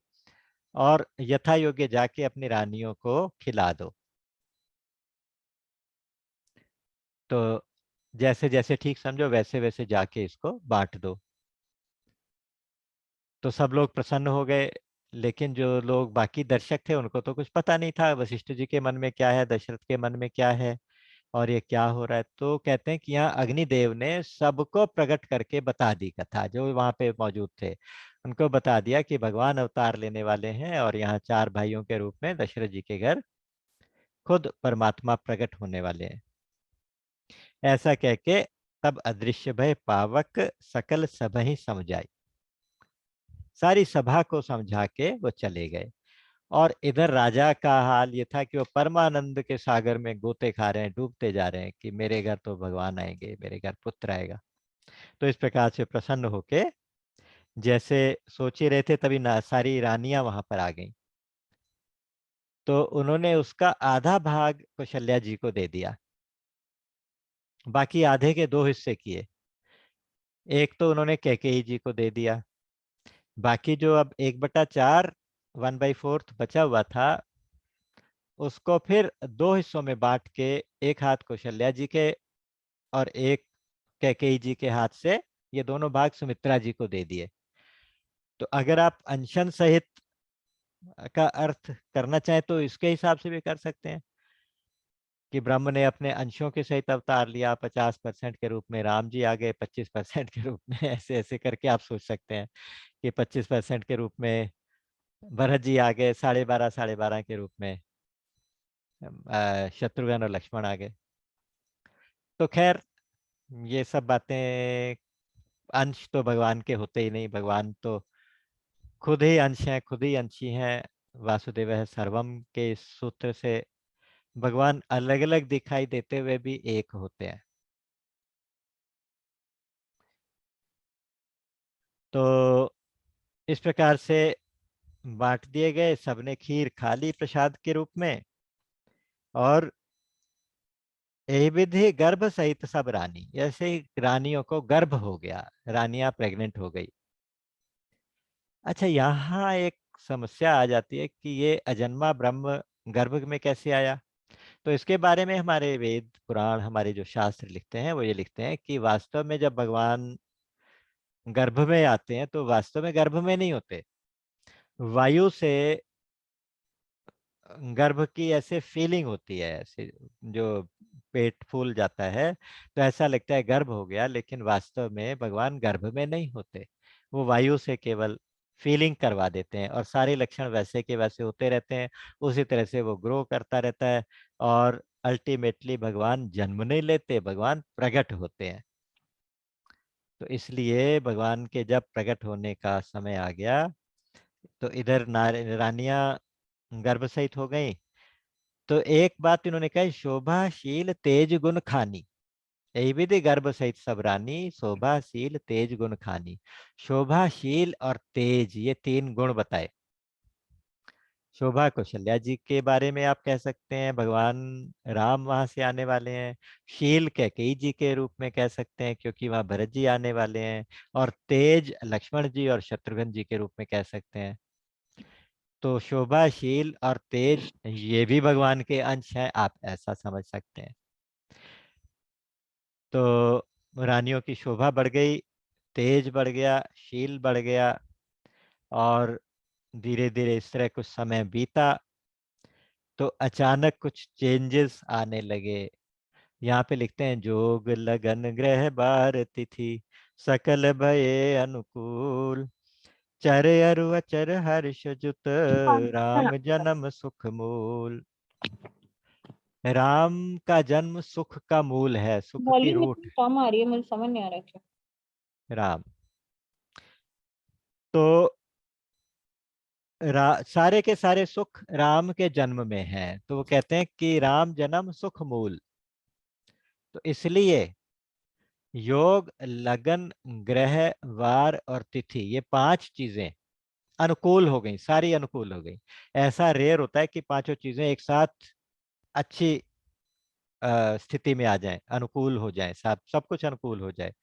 और यथा योग्य जाके अपनी रानियों को खिला दो। तो जैसे जैसे ठीक समझो वैसे वैसे जाके इसको बांट दो। तो सब लोग प्रसन्न हो गए, लेकिन जो लोग बाकी दर्शक थे उनको तो कुछ पता नहीं था वशिष्ठ जी के मन में क्या है, दशरथ के मन में क्या है और ये क्या हो रहा है। तो कहते हैं कि यहाँ अग्निदेव ने सबको प्रकट करके बता दी कथा, जो वहां पे मौजूद थे उनको बता दिया कि भगवान अवतार लेने वाले हैं और यहाँ चार भाइयों के रूप में दशरथ जी के घर खुद परमात्मा प्रकट होने वाले हैं। ऐसा कह के तब अदृश्य भय पावक सकल सबहि समझाई, सारी सभा को समझा के वो चले गए। और इधर राजा का हाल ये था कि वो परमानंद के सागर में गोते खा रहे हैं, डूबते जा रहे हैं कि मेरे घर तो भगवान आएंगे, मेरे घर पुत्र आएगा। तो इस प्रकार से प्रसन्न होके जैसे सोच ही रहे थे तभी सारी रानियां वहां पर आ गईं। तो उन्होंने उसका आधा भाग कौशल्या जी को दे दिया, बाकी आधे के दो हिस्से किए। एक तो उन्होंने कैकेयी जी को दे दिया, बाकी जो अब 1/4 1/4 बचा हुआ था उसको फिर दो हिस्सों में बांट के एक हाथ कौशल्या जी के और एक कैकेयी जी के हाथ से ये दोनों भाग सुमित्रा जी को दे दिए। तो अगर आप अंशन सहित का अर्थ करना चाहें तो इसके हिसाब से भी कर सकते हैं कि ब्रह्म ने अपने अंशों के सहित अवतार लिया, 50% के रूप में राम जी आ गए, 25% के रूप में ऐसे ऐसे करके आप सोच सकते हैं कि 25% के रूप में भरत जी आ गए, 12.5 के रूप में शत्रुघ्न और लक्ष्मण आ गए। तो खैर ये सब बातें, अंश तो भगवान के होते ही नहीं, भगवान तो खुद ही अंश हैं, खुद ही अंशी हैं। वासुदेव है सर्वम के इस सूत्र से भगवान अलग अलग दिखाई देते हुए भी एक होते हैं। तो इस प्रकार से बांट दिए गए, सबने खीर खा ली प्रसाद के रूप में। और यही विधि गर्भ सहित सब रानी, जैसे ही रानियों को गर्भ हो गया, रानियां प्रेग्नेंट हो गई। अच्छा, यहाँ एक समस्या आ जाती है कि ये अजन्मा ब्रह्म गर्भ में कैसे आया। तो इसके बारे में हमारे वेद पुराण, हमारे जो शास्त्र लिखते हैं वो ये लिखते हैं कि वास्तव में जब भगवान गर्भ में आते हैं तो वास्तव में गर्भ में नहीं होते, वायु से गर्भ की ऐसे फीलिंग होती है, ऐसे जो पेट फूल जाता है तो ऐसा लगता है गर्भ हो गया, लेकिन वास्तव में भगवान गर्भ में नहीं होते। वो वायु से केवल फीलिंग करवा देते हैं और सारे लक्षण वैसे के वैसे होते रहते हैं, उसी तरह से वो ग्रो करता रहता है। और अल्टीमेटली भगवान जन्म नहीं लेते, भगवान प्रकट होते हैं। तो इसलिए भगवान के जब प्रकट होने का समय आ गया तो इधर रानियां गर्भ सहित हो गई। तो एक बात इन्होंने कही, शोभाशील तेज गुण खानी, यही विधि गर्भ सहित सब रानी, शोभाशील तेज गुण खानी। शोभाशील और तेज ये तीन गुण बताए। शोभा कौशल्या जी के बारे में आप कह सकते हैं, भगवान राम वहां से आने वाले हैं। शील कैकेयी जी के रूप में कह सकते हैं क्योंकि वहां भरत जी आने वाले हैं। और तेज लक्ष्मण जी और शत्रुघ्न जी के रूप में कह सकते हैं। तो शोभाशील और तेज ये भी भगवान के अंश हैं, आप ऐसा समझ सकते हैं। तो रानियों की शोभा बढ़ गई, तेज बढ़ गया, शील बढ़ गया। और धीरे धीरे इस तरह कुछ समय बीता तो अचानक कुछ चेंजेस आने लगे। यहाँ पे लिखते हैं, जोग लगन ग्रह बार तिथि सकल भये अनुकूल, चर अरु अचर हर्ष जुत राम जन्म सुख मूल। राम का जन्म सुख का मूल है, सुख की वॉल्यूम रूट इतनी कम आ रही है, मुझे समझ नहीं आ रहा क्या। राम। तो सारे के सारे सुख राम के जन्म में हैं, तो वो कहते हैं कि राम जन्म सुख मूल। तो इसलिए योग लगन ग्रह वार और तिथि ये पांच चीजें अनुकूल हो गई, सारी अनुकूल हो गई। ऐसा रेयर होता है कि पांचों चीजें एक साथ अच्छी स्थिति में आ जाएं, अनुकूल हो जाएं, सब कुछ अनुकूल हो जाए।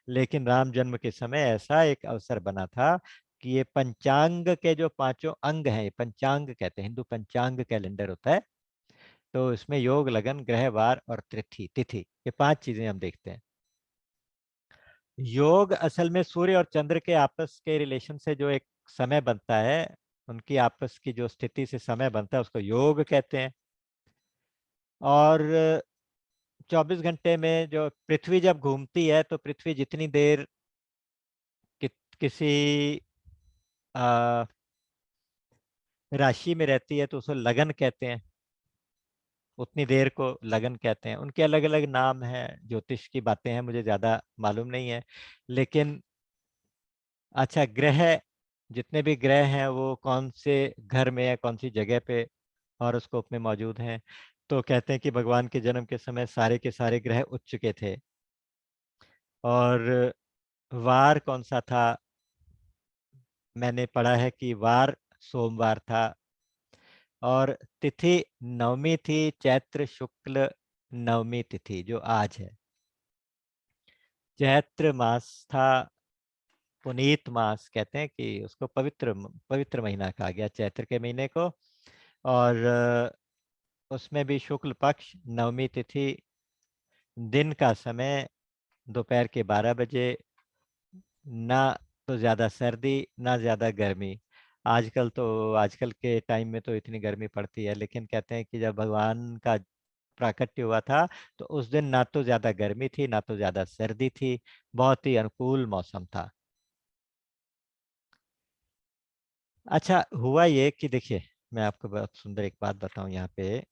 लेकिन राम जन्म के समय ऐसा एक अवसर बना था कि ये पंचांग के जो पांचों अंग हैं, ये पंचांग कहते हैं, हिंदू पंचांग कैलेंडर होता है। तो इसमें योग लगन ग्रह वार और तिथि तिथि ये पांच चीजें हम देखते हैं। योग असल में सूर्य और चंद्र के आपस के रिलेशन से जो एक समय बनता है उनकी आपस की जो स्थिति से समय बनता है उसको योग कहते हैं। और 24 घंटे में जो पृथ्वी जब घूमती है तो पृथ्वी जितनी देर किसी राशि में रहती है तो उसको लगन कहते हैं, उतनी देर को लगन कहते हैं। उनके अलग अलग नाम हैं, ज्योतिष की बातें हैं, मुझे ज्यादा मालूम नहीं है। लेकिन अच्छा, ग्रह जितने भी ग्रह हैं वो कौन से घर में है, कौन सी जगह पे हॉरोस्कोप में मौजूद हैं, तो कहते हैं कि भगवान के जन्म के समय सारे के सारे ग्रह उठ चुके थे। और वार कौन सा था, मैंने पढ़ा है कि वार सोमवार था। और तिथि नवमी थी, चैत्र शुक्ल नवमी तिथि जो आज है। चैत्र मास था, पुनीत मास कहते हैं कि उसको पवित्र पवित्र महीना कहा गया चैत्र के महीने को। और उसमें भी शुक्ल पक्ष नवमी तिथि, दिन का समय दोपहर के 12 बजे, ना तो ज्यादा सर्दी ना ज्यादा गर्मी। आजकल के टाइम में तो इतनी गर्मी पड़ती है, लेकिन कहते हैं कि जब भगवान का प्राकट्य हुआ था तो उस दिन ना तो ज्यादा गर्मी थी ना तो ज्यादा सर्दी थी, बहुत ही अनुकूल मौसम था। अच्छा, हुआ ये कि देखिए, मैं आपको बहुत सुंदर एक बात बताऊं यहाँ पे।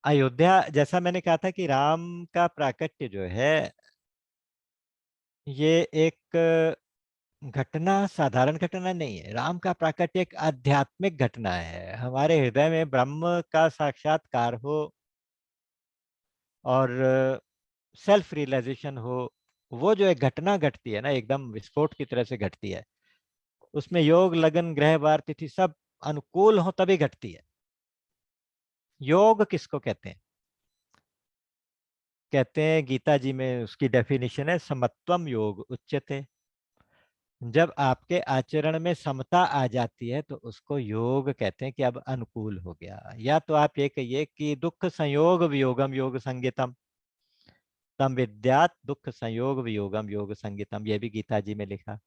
अयोध्या, जैसा मैंने कहा था कि राम का प्राकट्य जो है, ये एक घटना साधारण घटना नहीं है। राम का प्राकट्य एक आध्यात्मिक घटना है, हमारे हृदय में ब्रह्म का साक्षात्कार हो और सेल्फ रियलाइजेशन हो। वो जो एक घटना घटती है ना, एकदम विस्फोट की तरह से घटती है। उसमें योग लगन ग्रह वार तिथि सब अनुकूल हो तभी घटती है। योग किसको कहते हैं? कहते हैं, गीता जी में उसकी डेफिनेशन है, समत्वम योग उच्यते। जब आपके आचरण में समता आ जाती है तो उसको योग कहते हैं कि अब अनुकूल हो गया। या तो आप ये कहिए कि दुख संयोग वियोगम योग संगीतम, तम विद्यात दुख संयोग वियोगम योग संगीतम, ये भी गीता जी में लिखा।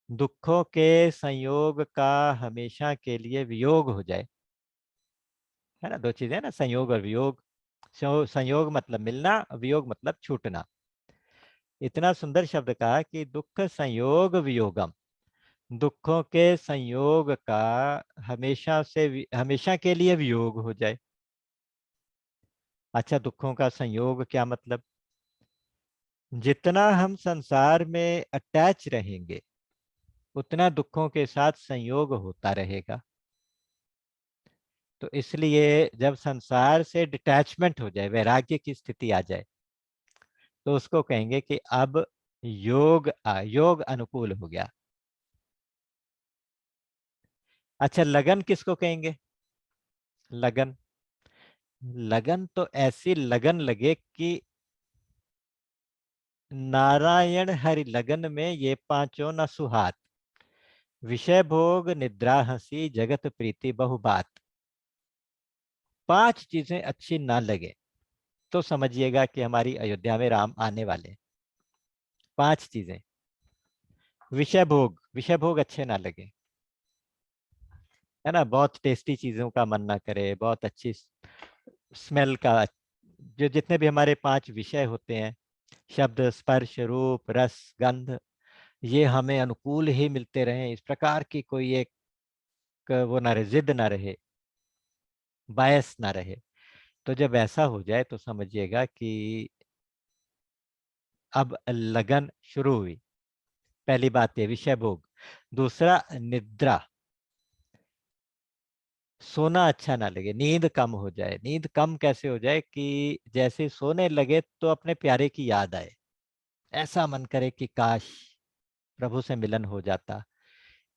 दुखों के संयोग का हमेशा के लिए वियोग हो जाए, है ना, दो चीजें ना, संयोग और वियोग। संयोग मतलब मिलना, वियोग मतलब छूटना। इतना सुंदर शब्द कहा कि दुख संयोग वियोगम, दुखों के संयोग का हमेशा के लिए वियोग हो जाए। अच्छा, दुखों का संयोग क्या मतलब? जितना हम संसार में अटैच रहेंगे उतना दुखों के साथ संयोग होता रहेगा। तो इसलिए जब संसार से डिटैचमेंट हो जाए, वैराग्य की स्थिति आ जाए, तो उसको कहेंगे कि अब योग अनुकूल हो गया। अच्छा, लगन किसको कहेंगे? लगन, लगन तो ऐसी लगन लगे कि नारायण हरि लगन में ये पांचों न सुहात, विषय भोग निद्रा हंसी जगत प्रीति बहु बात। पांच चीजें अच्छी ना लगे तो समझिएगा कि हमारी अयोध्या में राम आने वाले हैं। पांच चीजें। विषय भोग अच्छे ना लगे, है ना, बहुत टेस्टी चीजों का मन ना करे, बहुत अच्छी स्मेल का, जो जितने भी हमारे पांच विषय होते हैं, शब्द स्पर्श रूप रस गंध, ये हमें अनुकूल ही मिलते रहे, इस प्रकार की कोई एक वो ना रहे, जिद ना रहे, बायस ना रहे। तो जब ऐसा हो जाए तो समझिएगा कि अब लगन शुरू हुई। पहली बात ये विषय भोग। दूसरा, निद्रा, सोना अच्छा ना लगे, नींद कम हो जाए। नींद कम कैसे हो जाए कि जैसे सोने लगे तो अपने प्यारे की याद आए, ऐसा मन करे कि काश प्रभु से मिलन हो जाता,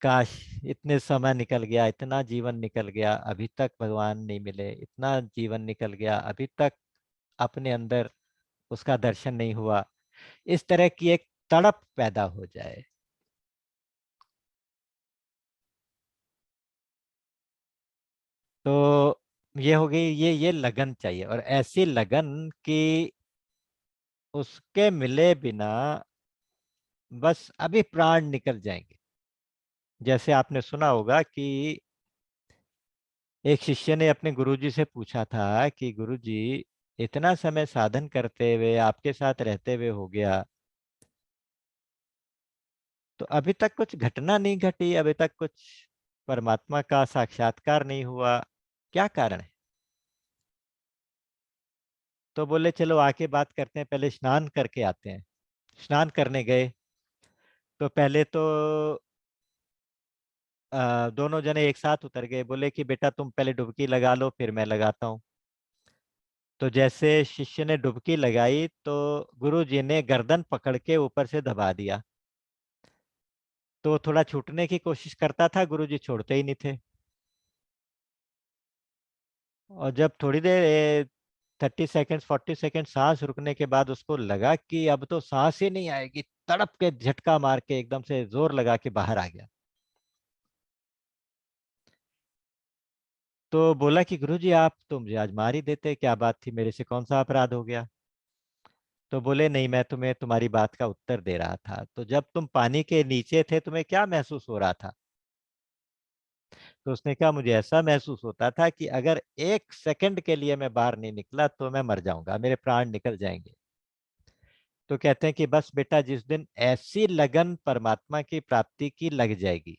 काश इतने समय निकल गया, इतना जीवन निकल गया, अभी तक भगवान नहीं मिले, इतना जीवन निकल गया अभी तक अपने अंदर उसका दर्शन नहीं हुआ। इस तरह की एक तड़प पैदा हो जाए। तो ये हो गई, ये लगन चाहिए, और ऐसी लगन कि उसके मिले बिना बस अभी प्राण निकल जाएंगे। जैसे आपने सुना होगा कि एक शिष्य ने अपने गुरुजी से पूछा था कि गुरुजी, इतना समय साधन करते हुए आपके साथ रहते हुए हो गया, तो अभी तक कुछ घटना नहीं घटी, अभी तक कुछ परमात्मा का साक्षात्कार नहीं हुआ, क्या कारण है? तो बोले चलो आके बात करते हैं, पहले स्नान करके आते हैं। स्नान करने गए तो पहले तो दोनों जने एक साथ उतर गए। बोले कि बेटा तुम पहले डुबकी लगा लो, फिर मैं लगाता हूँ। तो जैसे शिष्य ने डुबकी लगाई तो गुरु जी ने गर्दन पकड़ के ऊपर से दबा दिया। तो वो थोड़ा छूटने की कोशिश करता था, गुरु जी छोड़ते ही नहीं थे। और जब थोड़ी देर 30 सेकेंड 40 सेकेंड सांस रुकने के बाद उसको लगा कि अब तो सांस ही नहीं आएगी, तड़प के झटका मार के एकदम से जोर लगा के बाहर आ गया। तो बोला कि गुरुजी आप तो मुझे आज मार ही देते, क्या बात थी, मेरे से कौन सा अपराध हो गया? तो बोले नहीं, मैं तुम्हें तुम्हारी बात का उत्तर दे रहा था। तो जब तुम पानी के नीचे थे तुम्हें क्या महसूस हो रहा था? तो उसने कहा मुझे ऐसा महसूस होता था कि अगर 1 सेकंड के लिए मैं बाहर नहीं निकला तो मैं मर जाऊंगा, मेरे प्राण निकल जाएंगे। तो कहते हैं कि बस बेटा, जिस दिन ऐसी लगन परमात्मा की प्राप्ति की लग जाएगी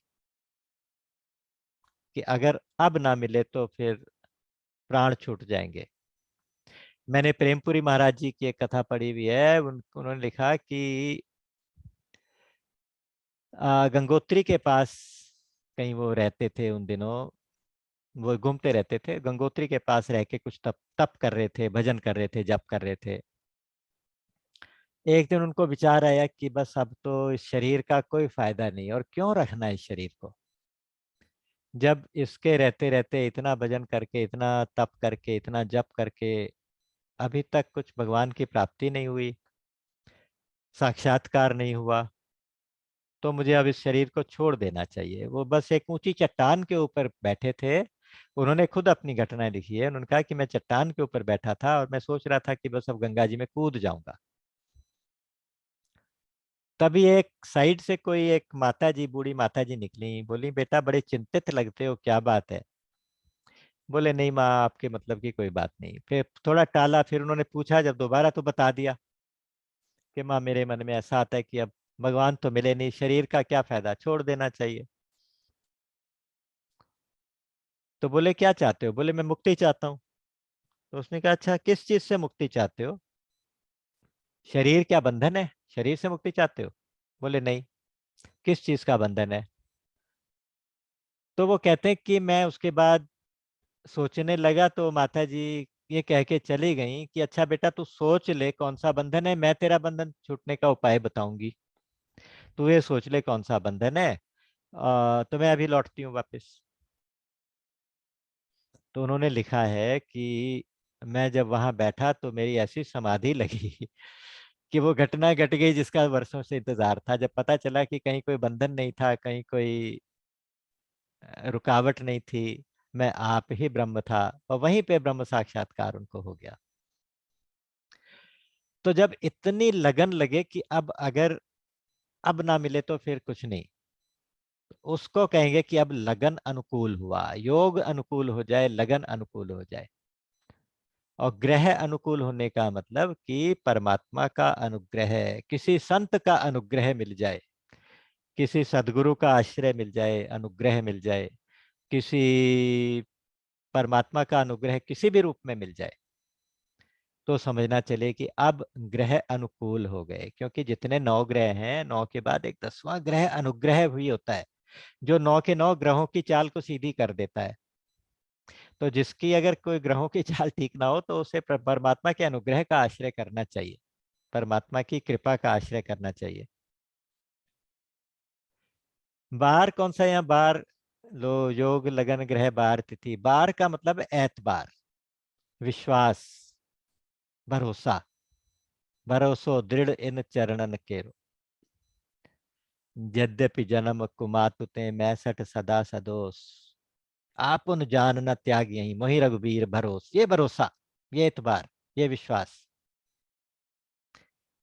कि अगर अब ना मिले तो फिर प्राण छूट जाएंगे। मैंने प्रेमपुरी महाराज जी की एक कथा पढ़ी हुई है, उन्होंने लिखा कि गंगोत्री के पास कहीं वो रहते थे उन दिनों। वो घूमते रहते थे, गंगोत्री के पास रह के कुछ तप तप कर रहे थे, भजन कर रहे थे, जप कर रहे थे। एक दिन उनको विचार आया कि बस अब तो इस शरीर का कोई फायदा नहीं, और क्यों रखना इस शरीर को, जब इसके रहते रहते इतना भजन करके, इतना तप करके, इतना जप करके अभी तक कुछ भगवान की प्राप्ति नहीं हुई, साक्षात्कार नहीं हुआ, तो मुझे अब इस शरीर को छोड़ देना चाहिए। वो बस एक ऊंची चट्टान के ऊपर बैठे थे। उन्होंने खुद अपनी घटनाएं लिखी है। उन्होंने कहा कि मैं चट्टान के ऊपर बैठा था और मैं सोच रहा था कि बस अब गंगा जी में कूद जाऊंगा। तभी एक साइड से कोई एक माता जी, बूढ़ी माता जी निकली, बोली बेटा बड़े चिंतित लगते हो, क्या बात है? बोले नहीं माँ, आपके मतलब की कोई बात नहीं। फिर थोड़ा टाला, फिर उन्होंने पूछा जब दोबारा तो बता दिया कि माँ मेरे मन में ऐसा आता है कि अब भगवान तो मिले नहीं, शरीर का क्या फायदा, छोड़ देना चाहिए। तो बोले क्या चाहते हो? बोले मैं मुक्ति चाहता हूँ। तो उसने कहा अच्छा, किस चीज से मुक्ति चाहते हो? शरीर क्या बंधन है? शरीर से मुक्ति चाहते हो? बोले नहीं। किस चीज का बंधन है? तो वो कहते हैं कि मैं उसके बाद सोचने लगा, तो माता जी ये कह के चली गई कि अच्छा बेटा तू सोच ले कौन सा बंधन है, मैं तेरा बंधन छूटने का उपाय बताऊंगी, तू ये सोच ले कौन सा बंधन है। तो मैं अभी लौटती हूँ वापस। तो उन्होंने लिखा है कि मैं जब वहां बैठा तो मेरी ऐसी समाधि लगी कि वो घटना घट गई जिसका वर्षों से इंतजार था। जब पता चला कि कहीं कोई बंधन नहीं था, कहीं कोई रुकावट नहीं थी, मैं आप ही ब्रह्म था, और वहीं पे ब्रह्म साक्षात्कार उनको हो गया। तो जब इतनी लगन लगे कि अब अगर अब ना मिले तो फिर कुछ नहीं, उसको कहेंगे कि अब लगन अनुकूल हुआ, योग अनुकूल हो जाए, लगन अनुकूल हो जाए। और ग्रह अनुकूल होने का मतलब कि परमात्मा का अनुग्रह, किसी संत का अनुग्रह मिल जाए, किसी सदगुरु का आश्रय मिल जाए, अनुग्रह मिल जाए, किसी परमात्मा का अनुग्रह किसी भी रूप में मिल जाए, तो समझना चले कि अब ग्रह अनुकूल हो गए। क्योंकि जितने 9 ग्रह हैं, 9 के बाद एक 10वां ग्रह अनुग्रह हुई होता है, जो 9 के 9 ग्रहों की चाल को सीधी कर देता है। तो जिसकी अगर कोई ग्रहों की चाल ठीक ना हो तो उसे परमात्मा के अनुग्रह का आश्रय करना चाहिए, परमात्मा की कृपा का आश्रय करना चाहिए। बार कौन सा? यहाँ बार लो, योग लगन ग्रह बार तिथि। बार का मतलब है एतबार, विश्वास, भरोसा। भरोसो दृढ़ इन चरणन केरो, यद्यपि जन्म कुमातु ते मैसठ सदा सदोष, आपुन जान न त्याग यही मोहि रघुबीर भरोस। ये भरोसा, ये एतबार, ये विश्वास।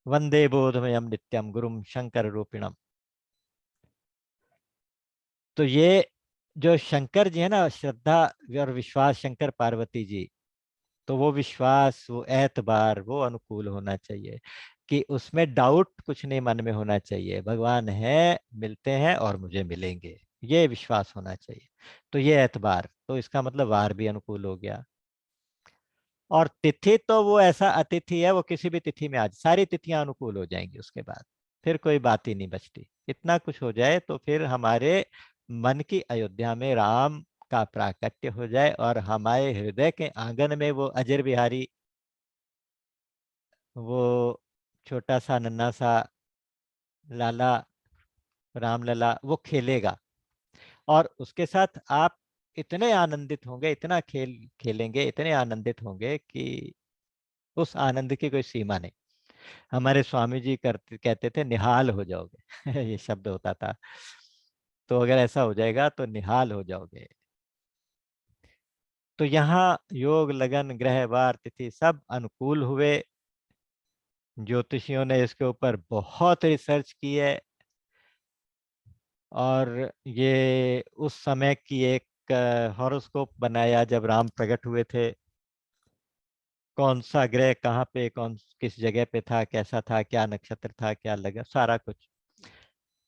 वंदे बोधमयम नित्यम गुरुम शंकर रूपिणम। तो ये जो शंकर जी है ना, श्रद्धा और विश्वास, शंकर पार्वती जी, तो वो विश्वास, वो एतबार, वो अनुकूल होना चाहिए कि उसमें डाउट कुछ नहीं मन में होना चाहिए। भगवान है, मिलते हैं और मुझे मिलेंगे, ये विश्वास होना चाहिए। तो ये एतबार, तो इसका मतलब वार भी अनुकूल हो गया। और तिथि तो वो ऐसा अतिथि है, वो किसी भी तिथि में आज सारी तिथियां अनुकूल हो जाएंगी, उसके बाद फिर कोई बात ही नहीं बचती। इतना कुछ हो जाए तो फिर हमारे मन की अयोध्या में राम का प्राकट्य हो जाए और हमारे हृदय के आंगन में वो अजर बिहारी, वो छोटा सा नन्हा सा लाला, राम लला, वो खेलेगा। और उसके साथ आप इतने आनंदित होंगे, इतना खेल खेलेंगे, इतने आनंदित होंगे कि उस आनंद की कोई सीमा नहीं। हमारे स्वामी जी करते कहते थे निहाल हो जाओगे ये शब्द होता था। तो अगर ऐसा हो जाएगा तो निहाल हो जाओगे। तो यहाँ योग, लगन, ग्रह, वार, तिथि सब अनुकूल हुए। ज्योतिषियों ने इसके ऊपर बहुत रिसर्च की है और ये उस समय की एक हॉरोस्कोप बनाया जब राम प्रकट हुए थे। कौन सा ग्रह कहाँ पे, कौन किस जगह पे था, कैसा था, क्या नक्षत्र था, क्या लगा, सारा कुछ।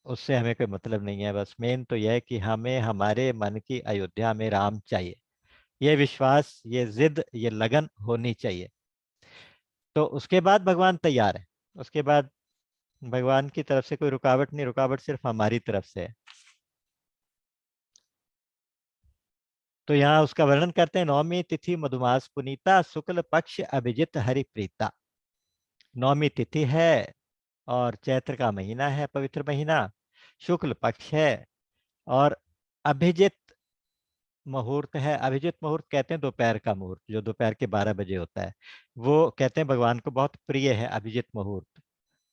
उससे हमें कोई मतलब नहीं है, बस मेन तो यह है कि हमें हमारे मन की अयोध्या में राम चाहिए। ये विश्वास, ये जिद, ये लगन होनी चाहिए। तो उसके बाद भगवान तैयार है। उसके बाद भगवान की तरफ से कोई रुकावट नहीं, रुकावट सिर्फ हमारी तरफ से है। तो यहाँ उसका वर्णन करते हैं। नवमी तिथि मधुमास पुनीता, शुक्ल पक्ष अभिजित हरि प्रीता। नवमी तिथि है और चैत्र का महीना है, पवित्र महीना, शुक्ल पक्ष है और अभिजित मुहूर्त है। अभिजित मुहूर्त कहते हैं दोपहर का मुहूर्त, जो दोपहर के 12 बजे होता है। वो कहते हैं भगवान को बहुत प्रिय है अभिजित मुहूर्त।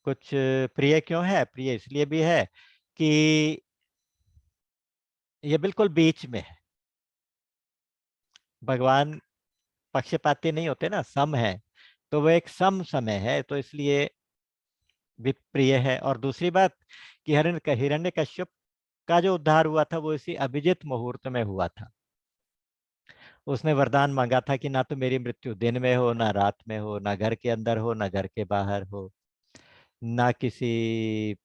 कुछ प्रिय क्यों है? प्रिय इसलिए भी है कि ये बिल्कुल बीच में है। भगवान पक्षपाती नहीं होते ना, सम है, तो वो एक सम समय है, तो इसलिए भी प्रिय है। और दूसरी बात कि हिरण्य कश्यप का जो उद्धार हुआ था वो इसी अभिजित मुहूर्त में हुआ था। उसने वरदान मांगा था कि ना तो मेरी मृत्यु दिन में हो, ना रात में हो, ना घर के अंदर हो, ना घर के बाहर हो, ना किसी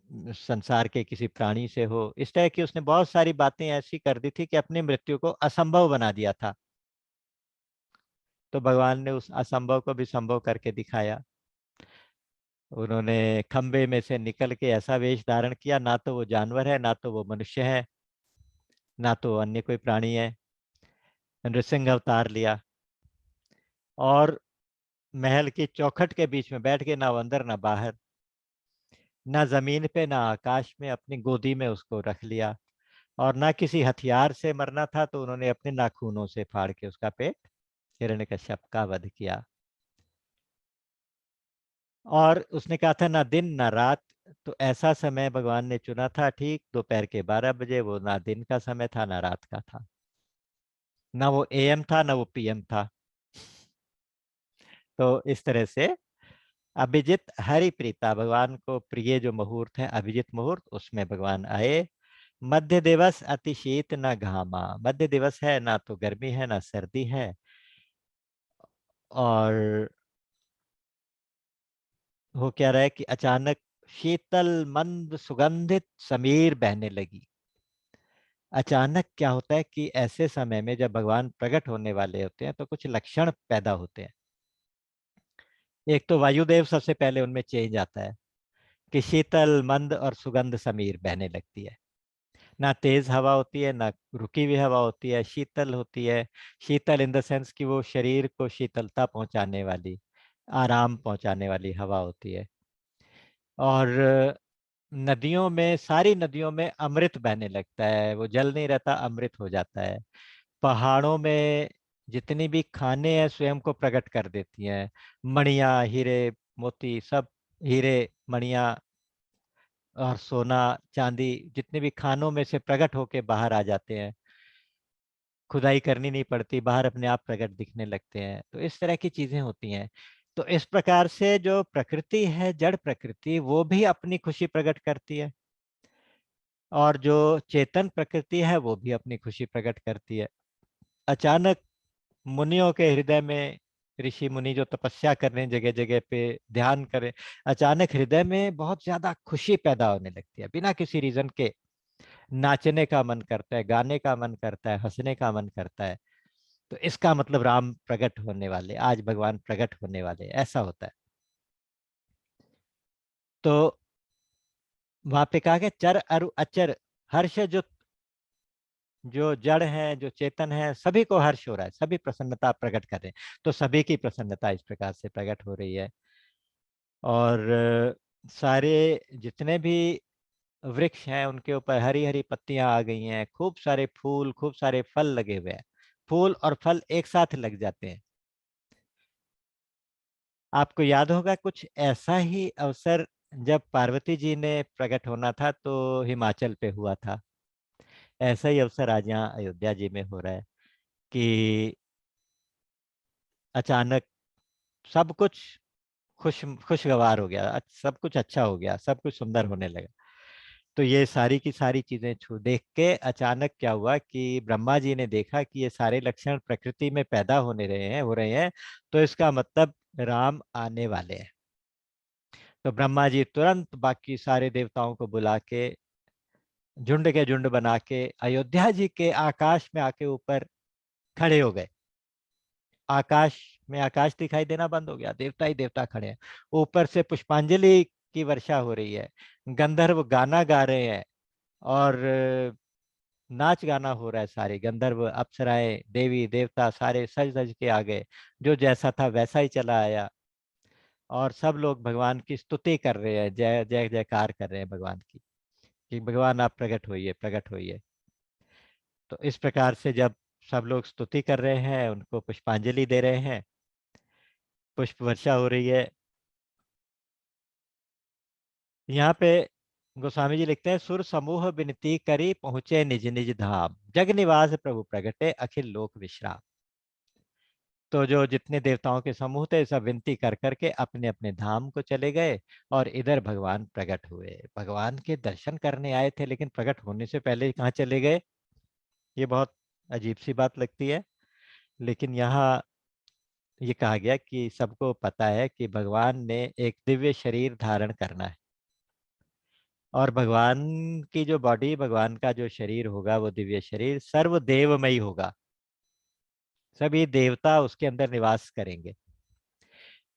संसार के किसी प्राणी से हो। इस तरह की उसने बहुत सारी बातें ऐसी कर दी थी कि अपनी मृत्यु को असंभव बना दिया था। तो भगवान ने उस असंभव को भी संभव करके दिखाया। उन्होंने खंबे में से निकल के ऐसा वेश धारण किया, ना तो वो जानवर है, ना तो वो मनुष्य है, ना तो अन्य कोई प्राणी है। नृसिंह अवतार लिया और महल की चौखट के बीच में बैठ के, ना वो अंदर ना बाहर, ना जमीन पे ना आकाश में, अपनी गोदी में उसको रख लिया। और ना किसी हथियार से मरना था, तो उन्होंने अपने नाखूनों से फाड़ के उसका पेट, हिरण्यकश्यप का वध किया। और उसने कहा था ना दिन ना रात। तो ऐसा समय भगवान ने चुना था, ठीक दोपहर के 12 बजे। वो ना दिन का समय था, ना रात का था, ना वो एएम था, ना वो पीएम था। तो इस तरह से अभिजित हरि प्रीता, भगवान को प्रिय जो मुहूर्त है अभिजित मुहूर्त, उसमें भगवान आए। मध्य दिवस अति शीत न घामा, मध्य दिवस है, ना तो गर्मी है ना सर्दी है। और हो क्या रहा है कि अचानक शीतल मंद सुगंधित समीर बहने लगी। अचानक क्या होता है कि ऐसे समय में जब भगवान प्रकट होने वाले होते हैं तो कुछ लक्षण पैदा होते हैं। एक तो वायुदेव सबसे पहले उनमें चेंज आता है कि शीतल मंद और सुगंध समीर बहने लगती है। ना तेज हवा होती है, ना रुकी हुई हवा होती है, शीतल होती है। शीतल इन द सेंस कि वो शरीर को शीतलता पहुंचाने वाली, आराम पहुंचाने वाली हवा होती है। और नदियों में, सारी नदियों में अमृत बहने लगता है, वो जल नहीं रहता, अमृत हो जाता है। पहाड़ों में जितनी भी खाने हैं स्वयं को प्रकट कर देती हैं। मणियां, हीरे मोती सब, हीरे मणियां और सोना चांदी, जितने भी खानों में से प्रकट होके बाहर आ जाते हैं। खुदाई करनी नहीं पड़ती, बाहर अपने आप प्रकट दिखने लगते हैं। तो इस तरह की चीजें होती हैं। तो इस प्रकार से जो प्रकृति है, जड़ प्रकृति, वो भी अपनी खुशी प्रकट करती है, और जो चेतन प्रकृति है वो भी अपनी खुशी प्रकट करती है। अचानक मुनियों के हृदय में, ऋषि मुनि जो तपस्या कर रहे हैं जगह जगह पे, ध्यान करें, अचानक हृदय में बहुत ज्यादा खुशी पैदा होने लगती है, बिना किसी रीजन के। नाचने का मन करता है, गाने का मन करता है, हंसने का मन करता है। तो इसका मतलब राम प्रकट होने वाले, आज भगवान प्रकट होने वाले, ऐसा होता है। तो वहां पे कहा गया चर अरु अचर, हर्ष जो जो जड़ है, जो चेतन है, सभी को हर्ष हो रहा है, सभी प्रसन्नता प्रकट कर रहे हैं। तो सभी की प्रसन्नता इस प्रकार से प्रकट हो रही है। और सारे जितने भी वृक्ष हैं उनके ऊपर हरी हरी पत्तियां आ गई हैं, खूब सारे फूल, खूब सारे फल लगे हुए हैं। फूल और फल एक साथ लग जाते हैं। आपको याद होगा कुछ ऐसा ही अवसर जब पार्वती जी ने प्रकट होना था तो हिमाचल पे हुआ था। ऐसा ही अवसर आज यहाँ अयोध्या जी में हो रहा है कि अचानक सब कुछ खुशगवार हो गया, सब कुछ अच्छा हो गया, सब कुछ सुंदर होने लगा। तो ये सारी की सारी चीजें छू देख के अचानक क्या हुआ कि ब्रह्मा जी ने देखा कि ये सारे लक्षण प्रकृति में पैदा हो रहे हैं, तो इसका मतलब राम आने वाले हैं। तो ब्रह्मा जी तुरंत बाकी सारे देवताओं को बुला के झुंड के झुंड बना के अयोध्या जी के आकाश में आके ऊपर खड़े हो गए। आकाश में आकाश दिखाई देना बंद हो गया, देवता ही देवता खड़े हैं। ऊपर से पुष्पांजलि की वर्षा हो रही है, गंधर्व गाना गा रहे हैं, और नाच गाना हो रहा है। सारे गंधर्व, अप्सराएं, देवी देवता सारे सज धज के आ गए। जो जैसा था वैसा ही चला आया, और सब लोग भगवान की स्तुति कर रहे हैं, जय जय जयकार कर रहे हैं भगवान की, कि भगवान आप प्रकट होइए, प्रकट होइए। तो इस प्रकार से जब सब लोग स्तुति कर रहे हैं, उनको पुष्पांजलि दे रहे हैं, पुष्प वर्षा हो रही है। यहाँ पे गोस्वामी जी लिखते हैं, सुर समूह विनती करी पहुंचे निज निज धाम, जग निवास प्रभु प्रगटे अखिल लोक विश्राम। तो जो जितने देवताओं के समूह थे सब विनती कर करके अपने अपने धाम को चले गए, और इधर भगवान प्रकट हुए। भगवान के दर्शन करने आए थे, लेकिन प्रकट होने से पहले ही कहाँ चले गए, ये बहुत अजीब सी बात लगती है। लेकिन यहाँ ये कहा गया कि सबको पता है कि भगवान ने एक दिव्य शरीर धारण करना है, और भगवान की जो बॉडी, भगवान का जो शरीर होगा, वो दिव्य शरीर सर्वदेवमयी होगा। सभी देवता उसके अंदर निवास करेंगे।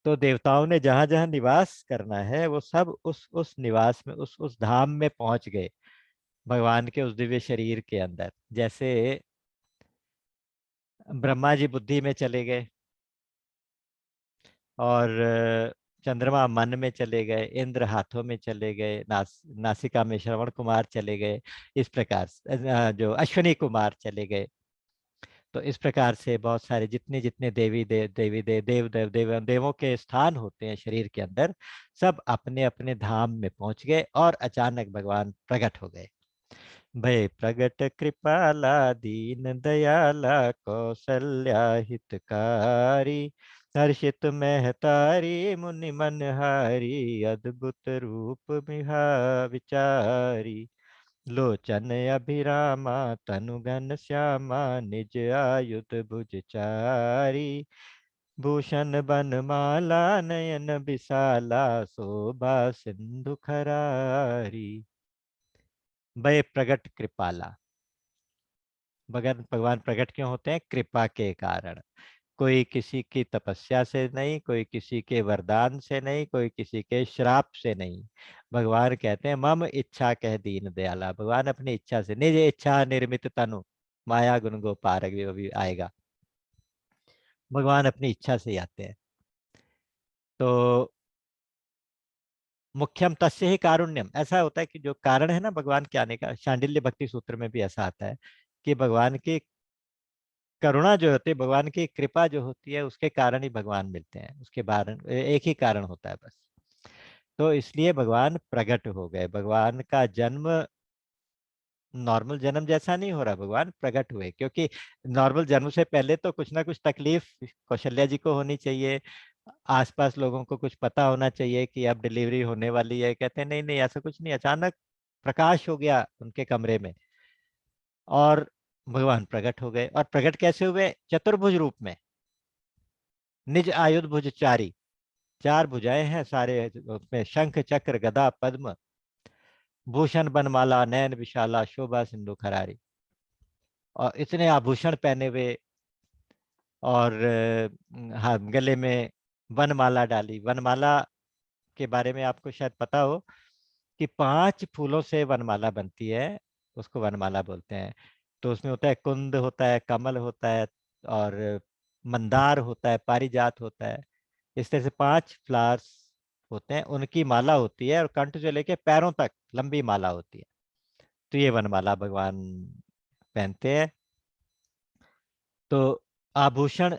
तो देवताओं ने जहां जहां निवास करना है वो सब उस निवास में, उस धाम में पहुंच गए, भगवान के उस दिव्य शरीर के अंदर। जैसे ब्रह्मा जी बुद्धि में चले गए, और चंद्रमा मन में चले गए, इंद्र हाथों में चले गए, नासिका में श्रवण कुमार चले गए, इस प्रकार से जो अश्विनी कुमार चले गए। तो इस प्रकार से बहुत सारे जितने जितने देवों के स्थान होते हैं शरीर के अंदर, सब अपने अपने धाम में पहुंच गए, और अचानक भगवान प्रकट हो गए। भय प्रगट कृपाला दीन दयाला कौशल्या हितकारी, हर्षित महतारी मुनि मनहारी, अद्भुत रूप मिहा विचारी, लोचन अभिरामा तनु घन श्यामा, निज आयुध भुजचारी, भूषण बनमाला नयन विशाला, शोभा सिंधु खरारी। भय प्रगट कृपाला, भगवान भगवान प्रकट क्यों होते हैं, कृपा के कारण। कोई किसी की तपस्या से नहीं, कोई किसी के वरदान से नहीं, कोई किसी के श्राप से नहीं। भगवान कहते हैं मम इच्छा कह दीन दयाला, भगवान अपनी इच्छा से, निज इच्छा निर्मित तनु, माया गुण गोपारग भी आएगा। भगवान अपनी इच्छा से ही आते हैं। तो मुख्यम तस्य ही कारुण्यम, ऐसा होता है कि जो कारण है ना भगवान के आने का, शांडिल्य भक्ति सूत्र में भी ऐसा आता है कि भगवान की करुणा जो होती है, भगवान की कृपा जो होती है, उसके कारण ही भगवान मिलते हैं। उसके कारण एक ही कारण होता है बस। तो इसलिए भगवान प्रकट हो गए। भगवान का जन्म नॉर्मल जन्म जैसा नहीं हो रहा, भगवान प्रकट हुए। क्योंकि नॉर्मल जन्म से पहले तो कुछ ना कुछ तकलीफ कौशल्या जी को होनी चाहिए, आसपास लोगों को कुछ पता होना चाहिए कि अब डिलीवरी होने वाली है। कहते हैं नहीं नहीं ऐसा कुछ नहीं, अचानक प्रकाश हो गया उनके कमरे में और भगवान प्रकट हो गए। और प्रकट कैसे हुए? चतुर्भुज रूप में, निज आयुध भुज चारी, चार भुजाएं हैं सारे उसमें, शंख चक्र गदा पद्म, भूषण बनमाला नयन विशाला, शोभा सिंधु खरारी। और इतने आभूषण पहने हुए, और हाँ गले में वनमाला डाली। वनमाला के बारे में आपको शायद पता हो कि 5 फूलों से वनमाला बनती है, उसको वनमाला बोलते हैं। तो उसमें होता है कुंद, होता है कमल, होता है और मंदार होता है, पारिजात होता है। इस तरह से 5 फ्लावर्स होते हैं, उनकी माला होती है और कंठ से लेके पैरों तक लंबी माला होती है। तो ये वनमाला भगवान पहनते हैं। तो आभूषण,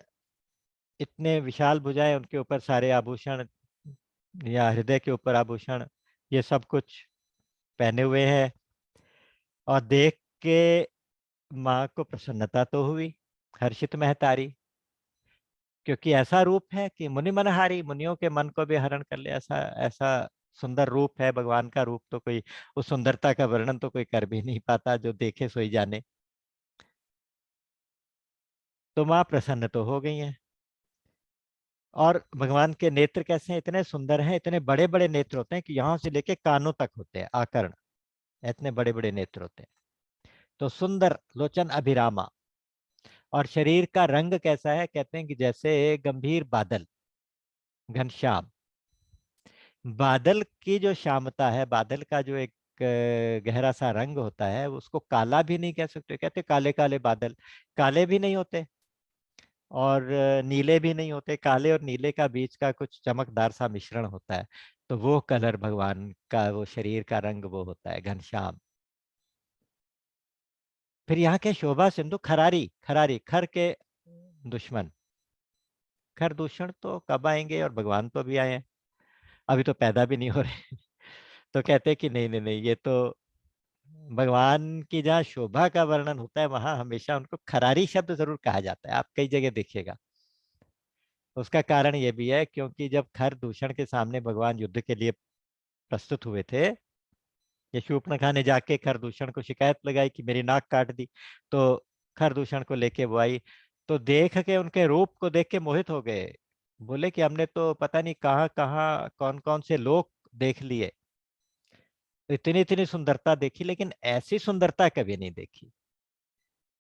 इतने विशाल भुजाएं, उनके ऊपर सारे आभूषण, या हृदय के ऊपर आभूषण, ये सब कुछ पहने हुए हैं। और देख के माँ को प्रसन्नता तो हुई, हर्षित महतारी, क्योंकि ऐसा रूप है कि मुनि मनहारी, मुनियों के मन को भी हरण कर ले। ऐसा ऐसा सुंदर रूप है भगवान का। रूप तो कोई, उस सुंदरता का वर्णन तो कोई कर भी नहीं पाता, जो देखे सोई जाने। तो माँ प्रसन्न तो हो गई हैं। और भगवान के नेत्र कैसे हैं? इतने सुंदर हैं, इतने बड़े बड़े नेत्र होते हैं कि यहाँ से लेके कानों तक होते हैं आकर्ण, इतने बड़े बड़े नेत्र होते हैं। तो सुंदर लोचन अभिरामा। और शरीर का रंग कैसा है? कहते हैं कि जैसे गंभीर बादल, घनश्याम। बादल की जो श्यामता है, बादल का जो एक गहरा सा रंग होता है, उसको काला भी नहीं कह सकते। कहते काले काले बादल, काले भी नहीं होते और नीले भी नहीं होते। काले और नीले का बीच का कुछ चमकदार सा मिश्रण होता है। तो वो कलर भगवान का, वो शरीर का रंग वो होता है घनश्याम। फिर यहाँ के शोभा सिंधु खरारी, खरारी खर के दुश्मन। खर दूषण तो कब आएंगे, और भगवान तो अभी आए हैं, अभी तो पैदा भी नहीं हो रहे। तो कहते हैं कि नहीं नहीं नहीं, ये तो भगवान की जहाँ शोभा का वर्णन होता है वहां हमेशा उनको खरारी शब्द जरूर कहा जाता है। आप कई जगह देखिएगा। उसका कारण ये भी है क्योंकि जब खर दूषण के सामने भगवान युद्ध के लिए प्रस्तुत हुए थे, ये शूर्पणखा ने जाके खरदूषण को शिकायत लगाई कि मेरी नाक काट दी। तो खरदूषण को लेके वो आई, तो देख के, उनके रूप को देख के मोहित हो गए। बोले कि हमने तो पता नहीं कहाँ कहाँ कौन कौन से लोग देख लिए, इतनी इतनी सुंदरता देखी, लेकिन ऐसी सुंदरता कभी नहीं देखी।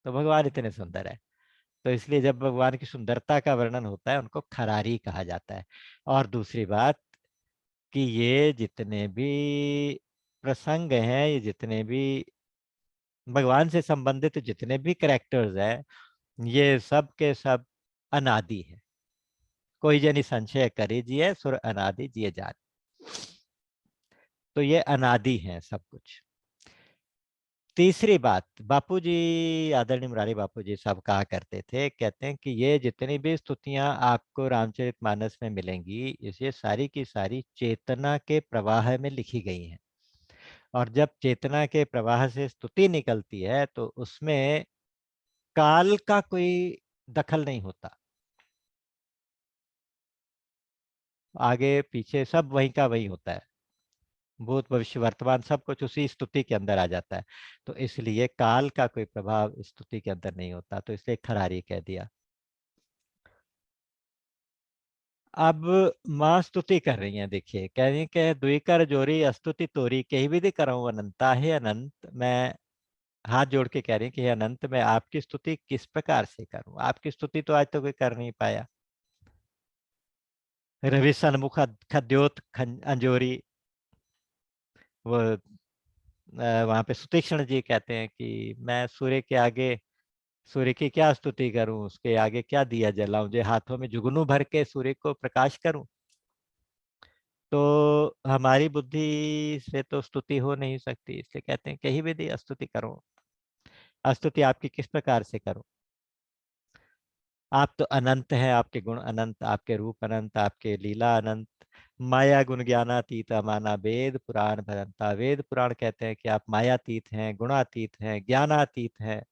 तो भगवान इतने सुंदर है। तो इसलिए जब भगवान की सुंदरता का वर्णन होता है उनको खरारी कहा जाता है। और दूसरी बात कि ये जितने भी प्रसंग हैं, ये जितने भी भगवान से संबंधित जितने भी करेक्टर्स हैं, ये सब के सब अनादि है। कोई जनी संशय करे जिये, सुर अनादि जिये जान। तो ये अनादि हैं सब कुछ। तीसरी बात, बापूजी, आदरणीय मुरारी बापूजी साहब कहा करते थे, कहते हैं कि ये जितनी भी स्तुतियां आपको रामचरितमानस में मिलेंगी, ये सारी की सारी चेतना के प्रवाह में लिखी गई हैं। और जब चेतना के प्रवाह से स्तुति निकलती है तो उसमें काल का कोई दखल नहीं होता। आगे पीछे सब वहीं का वहीं होता है, भूत भविष्य वर्तमान सब कुछ उसी स्तुति के अंदर आ जाता है। तो इसलिए काल का कोई प्रभाव इस स्तुति के अंदर नहीं होता, तो इसलिए खरारी कह दिया। अब माँ स्तुति कर रही हैं, देखिए कह रही कि दुई कर जोरी अस्तुति तोरी, कही विधि करऊं अनंता। हे अनंत, मैं हाथ जोड़ के कह रही कि हे अनंत, मैं आपकी स्तुति किस प्रकार से करूं? आपकी स्तुति तो आज तो कोई कर नहीं पाया। रवि सन्मुख खद्योत अंजोरी, वो वहां पे सुतीक्ष्ण जी कहते हैं कि मैं सूर्य के आगे, सूर्य की क्या स्तुति करूं, उसके आगे क्या दिया जलाऊं, जो हाथों में जुगनू भर के सूर्य को प्रकाश करूं। तो हमारी बुद्धि से तो स्तुति हो नहीं सकती, इसलिए कहते हैं कहीं भी दी स्तुति करो। स्तुति आपकी किस प्रकार से करूं? आप तो अनंत हैं, आपके गुण अनंत, आपके रूप अनंत, आपके लीला अनंत। माया गुण ज्ञानातीत अमाना वेद पुराण भरंता। वेद पुराण कहते हैं कि आप मायातीत हैं, गुणातीत हैं, ज्ञानातीत हैं।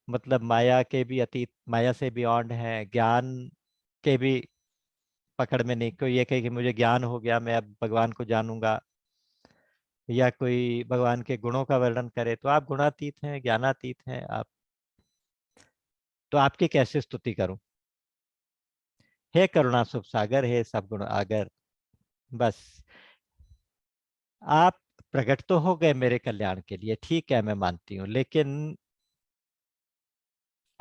मतलब माया के भी अतीत, माया से बियॉन्ड है, ज्ञान के भी पकड़ में नहीं। कोई ये कहे कि मुझे ज्ञान हो गया, मैं अब भगवान को जानूंगा, या कोई भगवान के गुणों का वर्णन करे, तो आप गुणातीत हैं, ज्ञानातीत हैं आप, तो आपकी कैसे स्तुति करूं? हे करुणा शुभ सागर, हे सब गुण आगर। बस आप प्रकट तो हो गए मेरे कल्याण के लिए, ठीक है, मैं मानती हूँ, लेकिन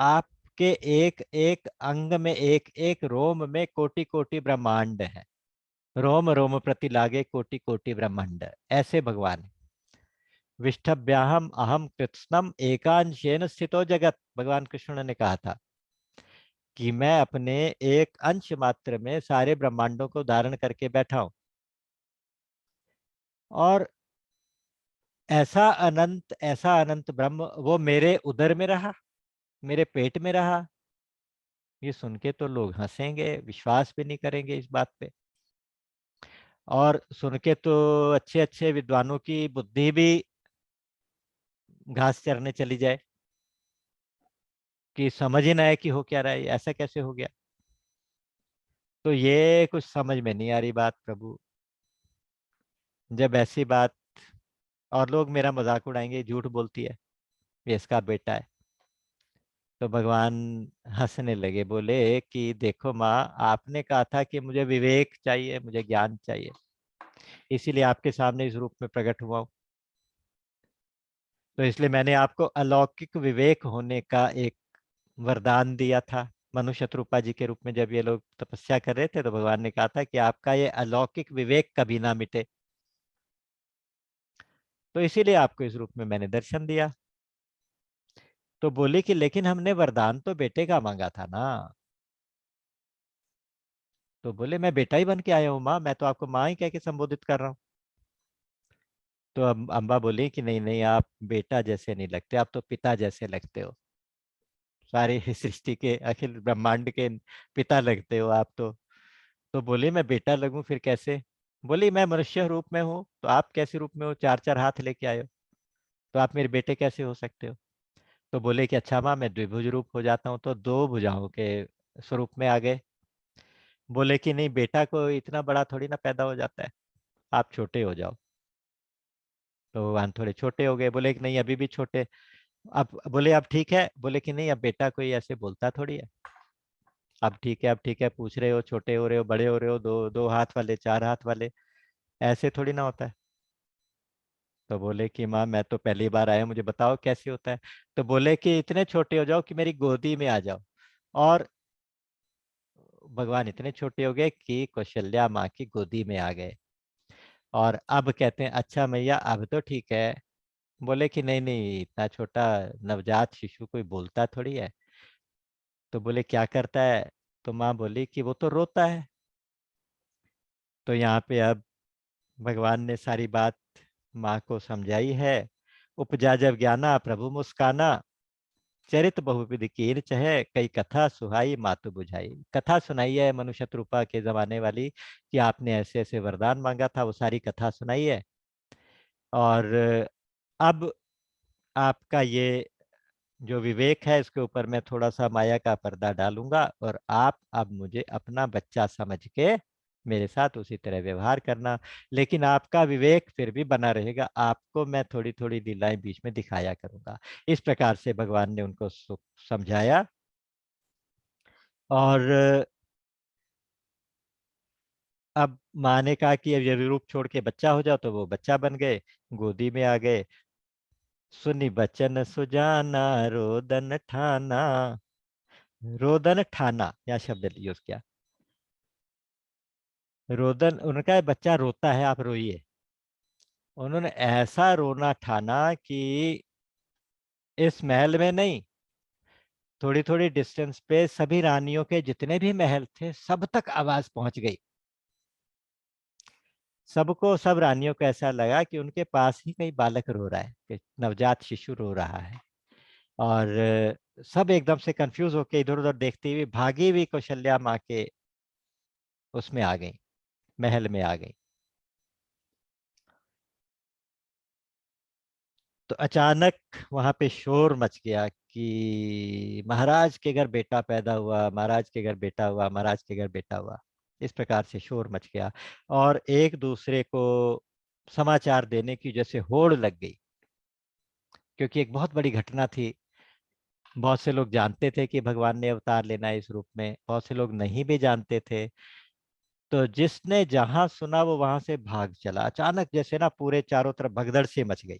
आपके एक एक अंग में, एक एक रोम में कोटि कोटि ब्रह्मांड है। रोम रोम प्रति लागे कोटि कोटि ब्रह्मांड, ऐसे भगवान है। विष्ठभ्याहम अहम कृत्स्नम एकांशेन स्थितो जगत, भगवान कृष्ण ने कहा था कि मैं अपने एक अंश मात्र में सारे ब्रह्मांडों को धारण करके बैठा हूं। और ऐसा अनंत ब्रह्म वो मेरे उदर में रहा, मेरे पेट में रहा। ये सुन के तो लोग हंसेंगे, विश्वास भी नहीं करेंगे इस बात पे। और सुन के तो अच्छे अच्छे विद्वानों की बुद्धि भी घास चरने चली जाए, कि समझ ही ना आए कि हो क्या रहा है, ऐसा कैसे हो गया। तो ये कुछ समझ में नहीं आ रही बात प्रभु। जब ऐसी बात, और लोग मेरा मजाक उड़ाएंगे, झूठ बोलती है, ये इसका बेटा है। तो भगवान हंसने लगे, बोले कि देखो माँ, आपने कहा था कि मुझे विवेक चाहिए, मुझे ज्ञान चाहिए, इसीलिए आपके सामने इस रूप में प्रकट हुआ हूं। तो इसलिए मैंने आपको अलौकिक विवेक होने का एक वरदान दिया था। मनु शत्रुपा जी के रूप में जब ये लोग तपस्या कर रहे थे, तो भगवान ने कहा था कि आपका ये अलौकिक विवेक कभी ना मिटे, तो इसीलिए आपको इस रूप में मैंने दर्शन दिया। तो बोले कि लेकिन हमने वरदान तो बेटे का मांगा था ना। तो बोले मैं बेटा ही बन के आया हूँ माँ, मैं तो आपको माँ ही कह के संबोधित कर रहा हूँ। तो अम्बा बोली कि नहीं नहीं, आप बेटा जैसे नहीं लगते, आप तो पिता जैसे लगते हो, सारी सृष्टि के, अखिल ब्रह्मांड के पिता लगते हो आप तो। तो बोले मैं बेटा लगूं फिर कैसे? बोली मैं मनुष्य रूप में हूँ, तो आप कैसे रूप में हो, चार चार हाथ लेके आए हो, तो आप मेरे बेटे कैसे हो सकते हो? तो बोले कि अच्छा माँ, मैं द्विभुज रूप हो जाता हूँ, तो दो भुजाओं के स्वरूप में आ गए। बोले कि नहीं, बेटा को इतना बड़ा थोड़ी ना पैदा हो जाता है, आप छोटे हो जाओ। तो भगवान थोड़े छोटे हो गए, बोले कि नहीं अभी भी छोटे। अब बोले अब ठीक है, बोले कि नहीं, अब बेटा कोई ऐसे बोलता थोड़ी है। अब ठीक है, अब ठीक है, पूछ रहे हो, छोटे हो रहे हो, बड़े हो रहे हो, दो दो हाथ वाले, चार हाथ वाले, ऐसे थोड़ी ना होता है। तो बोले कि माँ मैं तो पहली बार आया, मुझे बताओ कैसे होता है। तो बोले कि इतने छोटे हो जाओ कि मेरी गोदी में आ जाओ। और भगवान इतने छोटे हो गए कि कौशल्या माँ की गोदी में आ गए। और अब कहते हैं अच्छा मैया अब तो ठीक है। बोले कि नहीं नहीं, इतना छोटा नवजात शिशु कोई बोलता थोड़ी है। तो बोले क्या करता है? तो माँ बोली कि वो तो रोता है। तो यहाँ पे अब भगवान ने सारी बात माँ को समझाई है। उपजा जब ज्ञाना प्रभु मुस्काना, चरित बहुविध कीर चहे, कई कथा सुहाई मातु बुझाई। कथा सुनाई है मनुष्य रूपा के जमाने वाली, कि आपने ऐसे ऐसे वरदान मांगा था, वो सारी कथा सुनाई है। और अब आपका ये जो विवेक है, इसके ऊपर मैं थोड़ा सा माया का पर्दा डालूंगा, और आप अब मुझे अपना बच्चा समझ के मेरे साथ उसी तरह व्यवहार करना। लेकिन आपका विवेक फिर भी बना रहेगा, आपको मैं थोड़ी थोड़ी लीलाएं बीच में दिखाया करूंगा। इस प्रकार से भगवान ने उनको समझाया। और अब माँ ने कहा कि अब ये रूप छोड़ के बच्चा हो जाओ, तो वो बच्चा बन गए, गोदी में आ गए। सुनी बचन सुजाना, रोदन ठाना। रोदन ठाना यह शब्द यूज किया। रोदन, उनका बच्चा रोता है, आप रोइए। उन्होंने ऐसा रोना ठाना कि इस महल में नहीं, थोड़ी थोड़ी डिस्टेंस पे सभी रानियों के जितने भी महल थे, सब तक आवाज पहुंच गई। सबको, सब रानियों को ऐसा लगा कि उनके पास ही कहीं बालक रो रहा है, कि नवजात शिशु रो रहा है। और सब एकदम से कंफ्यूज होके इधर उधर देखती हुई भागी हुई कौशल्या माँ के उसमें आ गई, महल में आ गई। तो अचानक वहां पे शोर मच गया कि महाराज के घर बेटा पैदा हुआ, महाराज के घर बेटा हुआ, महाराज के घर बेटा हुआ। इस प्रकार से शोर मच गया और एक दूसरे को समाचार देने की जैसे होड़ लग गई, क्योंकि एक बहुत बड़ी घटना थी। बहुत से लोग जानते थे कि भगवान ने अवतार लेना है इस रूप में, बहुत से लोग नहीं भी जानते थे। तो जिसने जहां सुना वो वहां से भाग चला। अचानक जैसे ना पूरे चारों तरफ भगदड़ सी मच गई,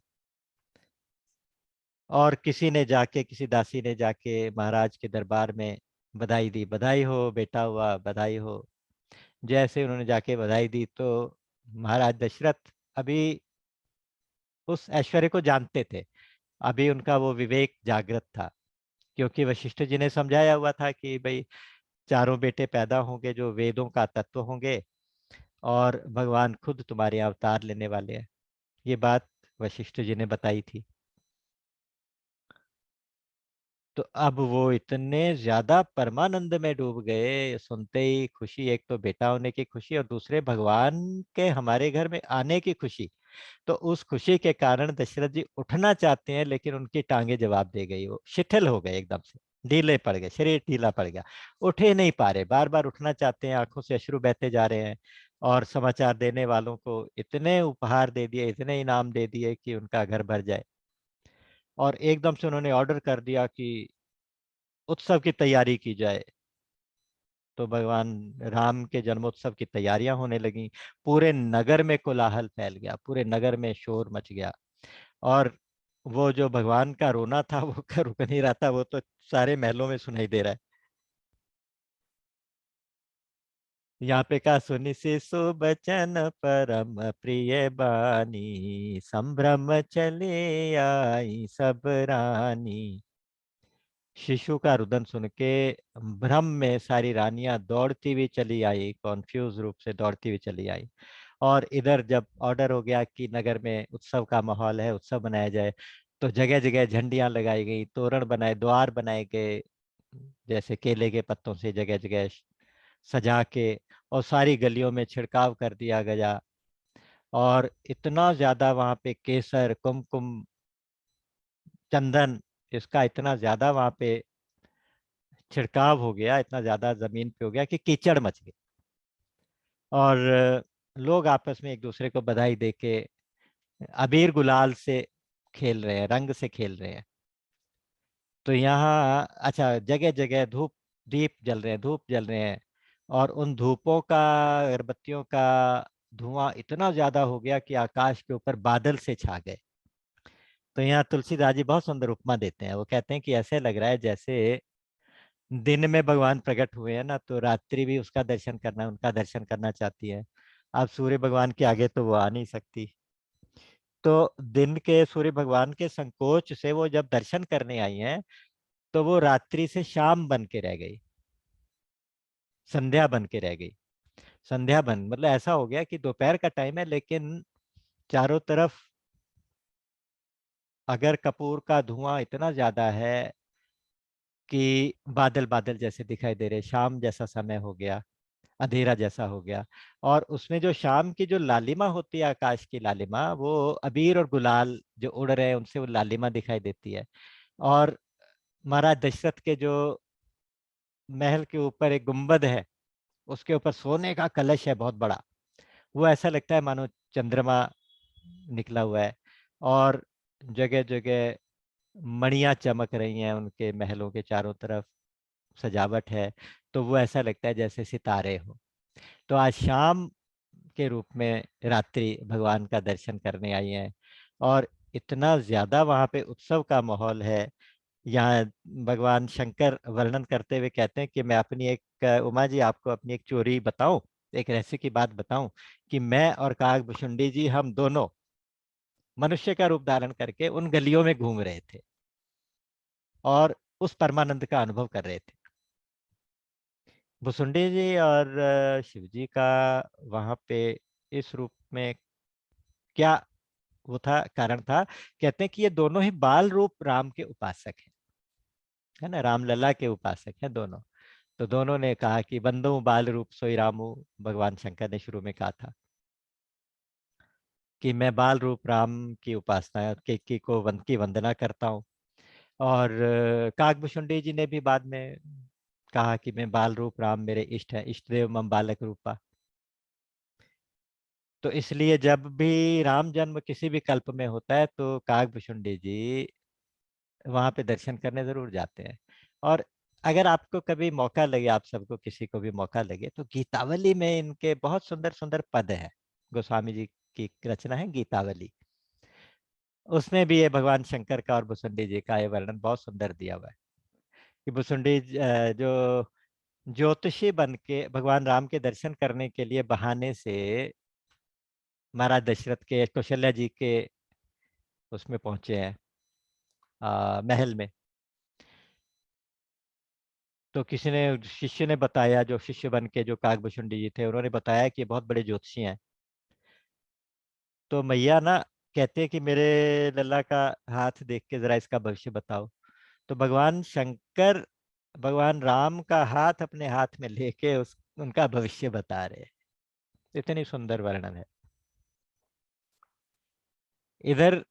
और किसी ने जाके, किसी दासी ने जाके महाराज के दरबार में बधाई दी, बधाई हो बेटा हुआ, बधाई हो। जैसे उन्होंने जाके बधाई दी तो महाराज दशरथ अभी उस ऐश्वर्य को जानते थे, अभी उनका वो विवेक जागृत था, क्योंकि वशिष्ठ जी ने समझाया हुआ था कि भाई चारों बेटे पैदा होंगे जो वेदों का तत्व होंगे, और भगवान खुद तुम्हारे अवतार लेने वाले हैं। ये बात वशिष्ठ जी ने बताई थी। तो अब वो इतने ज्यादा परमानंद में डूब गए, सुनते ही खुशी, एक तो बेटा होने की खुशी और दूसरे भगवान के हमारे घर में आने की खुशी। तो उस खुशी के कारण दशरथ जी उठना चाहते हैं, लेकिन उनकी टांगे जवाब दे गई, वो शिथिल हो गए, एकदम से ढीले पड़ गए, शरीर ढीला पड़ गया, उठे नहीं पा रहे, बार बार उठना चाहते हैं, आंखों से अश्रु बहते जा रहे हैं। और समाचार देने वालों को इतने उपहार दे दिए, इतने इनाम दे दिए कि उनका घर भर जाए। और एकदम से उन्होंने ऑर्डर कर दिया कि उत्सव की तैयारी की जाए। तो भगवान राम के जन्मोत्सव की तैयारियां होने लगी। पूरे नगर में कोलाहल फैल गया, पूरे नगर में शोर मच गया। और वो जो भगवान का रोना था वो रुक नहीं रहा था, वो तो सारे महलों में सुनाई दे रहा है। यहाँ पे कहा, सुनि शिशु बचन परम प्रिय बानी, संभ्रम चले आई सब रानी। शिशु का रुदन सुन के भ्रम में सारी रानियां दौड़ती हुई चली आई, कॉन्फ्यूज रूप से दौड़ती हुई चली आई। और इधर जब ऑर्डर हो गया कि नगर में उत्सव का माहौल है, उत्सव मनाया जाए, तो जगह जगह झंडियां लगाई गई, तोरण बनाए, द्वार बनाए गए, जैसे केले के पत्तों से जगह जगह सजा के, और सारी गलियों में छिड़काव कर दिया गया। और इतना ज्यादा वहां पे केसर, कुमकुम, चंदन, इसका इतना ज्यादा वहां पे छिड़काव हो गया, इतना ज्यादा जमीन पे हो गया कि कीचड़ मच गई। और लोग आपस में एक दूसरे को बधाई देके अबीर गुलाल से खेल रहे हैं, रंग से खेल रहे हैं। तो यहाँ अच्छा, जगह जगह धूप दीप जल रहे हैं, धूप जल रहे हैं। और उन धूपों का, अगरबत्तियों का धुआं इतना ज्यादा हो गया कि आकाश के ऊपर बादल से छा गए। तो यहाँ तुलसीदास जी बहुत सुंदर उपमा देते हैं, वो कहते हैं कि ऐसे लग रहा है जैसे दिन में भगवान प्रकट हुए हैं ना, तो रात्रि भी उसका दर्शन करना, उनका दर्शन करना चाहती है। अब सूर्य भगवान के आगे तो वो आ नहीं सकती। तो दिन के सूर्य भगवान के संकोच से वो जब दर्शन करने आई हैं, तो वो रात्रि से शाम बन के रह गई, संध्या बन के रह गई। संध्या बन मतलब ऐसा हो गया कि दोपहर का टाइम है, लेकिन चारों तरफ अगर कपूर का धुआं इतना ज्यादा है कि बादल बादल जैसे दिखाई दे रहे, शाम जैसा समय हो गया, अंधेरा जैसा हो गया। और उसमें जो शाम की जो लालिमा होती है, आकाश की लालिमा, वो अबीर और गुलाल जो उड़ रहे हैं उनसे वो लालिमा दिखाई देती है। और महाराज दशरथ के जो महल के ऊपर एक गुंबद है, उसके ऊपर सोने का कलश है बहुत बड़ा, वो ऐसा लगता है मानो चंद्रमा निकला हुआ है। और जगह जगह मणियां चमक रही हैं, उनके महलों के चारों तरफ सजावट है, तो वो ऐसा लगता है जैसे सितारे हो। तो आज शाम के रूप में रात्रि भगवान का दर्शन करने आई हैं। और इतना ज्यादा वहां पे उत्सव का माहौल है। यहाँ भगवान शंकर वर्णन करते हुए कहते हैं कि मैं अपनी एक उमा जी, आपको अपनी एक चोरी बताऊं, एक रहस्य की बात बताऊं, कि मैं और काकभुशुंडी जी, हम दोनों मनुष्य का रूप धारण करके उन गलियों में घूम रहे थे और उस परमानंद का अनुभव कर रहे थे। भुसुंडी जी और शिव जी का वहां पे इस रूप में क्या वो था, कारण था, कहते हैं कि ये दोनों ही बाल रूप राम के उपासक हैं, है ना, रामलला के उपासक हैं दोनों। तो दोनों ने कहा कि बंदो बाल रूप सोई रामू, भगवान शंकर ने शुरू में कहा था कि मैं बाल रूप राम की उपासना की वंदना करता हूँ। और काकभुशुंडी जी ने भी बाद में कहा कि मैं बाल रूप राम मेरे इष्ट है, इष्ट देव मम बालक रूपा। तो इसलिए जब भी राम जन्म किसी भी कल्प में होता है तो काकभूषुंडी जी वहां पे दर्शन करने जरूर जाते हैं। और अगर आपको कभी मौका लगे, आप सबको किसी को भी मौका लगे, तो गीतावली में इनके बहुत सुंदर सुंदर पद हैं। गोस्वामी जी की रचना है गीतावली, उसमें भी ये भगवान शंकर का और भुसुंडी जी का ये वर्णन बहुत सुंदर दिया हुआ है कि भुसुंडी जो ज्योतिषी बन के भगवान राम के दर्शन करने के लिए बहाने से महाराज दशरथ के कौशल्या जी के उसमें पहुंचे हैं, महल में। तो किसी ने, शिष्य ने बताया, जो शिष्य बन के जो काकभूषुंडी जी थे उन्होंने बताया कि ये बहुत बड़े ज्योतिषी हैं। तो मैया ना कहते हैं कि मेरे लल्ला का हाथ देख के जरा इसका भविष्य बताओ। तो भगवान शंकर भगवान राम का हाथ अपने हाथ में लेके उस उनका भविष्य बता रहे हैं। इतनी सुंदर वर्णन है। इधर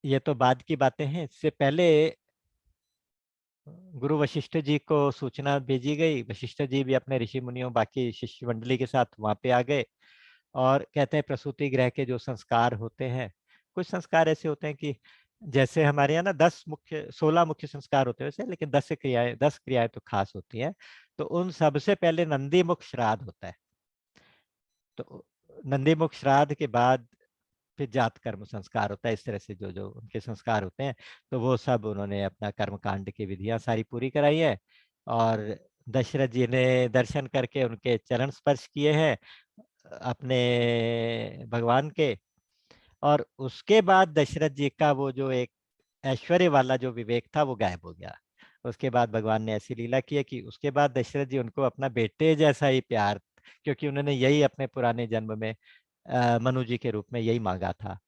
ये तो बाद की बातें हैं, इससे पहले गुरु वशिष्ठ जी को सूचना भेजी गई। वशिष्ठ जी भी अपने ऋषि मुनियों बाकी शिष्य मंडली के साथ वहां पे आ गए और कहते हैं प्रसूति गृह के जो संस्कार होते हैं, कुछ संस्कार ऐसे होते हैं कि जैसे हमारे यहाँ ना 16 मुख्य संस्कार होते हैं वैसे, लेकिन 10 क्रियाएं तो खास होती हैं। तो उन सबसे पहले नंदी मुख श्राद्ध होता है। तो नंदी मुख श्राद्ध के बाद फिर जात कर्म संस्कार होता है। इस तरह से जो जो उनके संस्कार होते हैं, तो वो सब उन्होंने अपना कर्म कांड की विधियां सारी पूरी कराई है। और दशरथ जी ने दर्शन करके उनके चरण स्पर्श किए हैं अपने भगवान के। और उसके बाद दशरथ जी का वो जो एक ऐश्वर्य वाला जो विवेक था वो गायब हो गया। उसके बाद भगवान ने ऐसी लीला की है कि उसके बाद दशरथ जी उनको अपना बेटे जैसा ही प्यार, क्योंकि उन्होंने यही अपने पुराने जन्म में मनु जी के रूप में यही मांगा था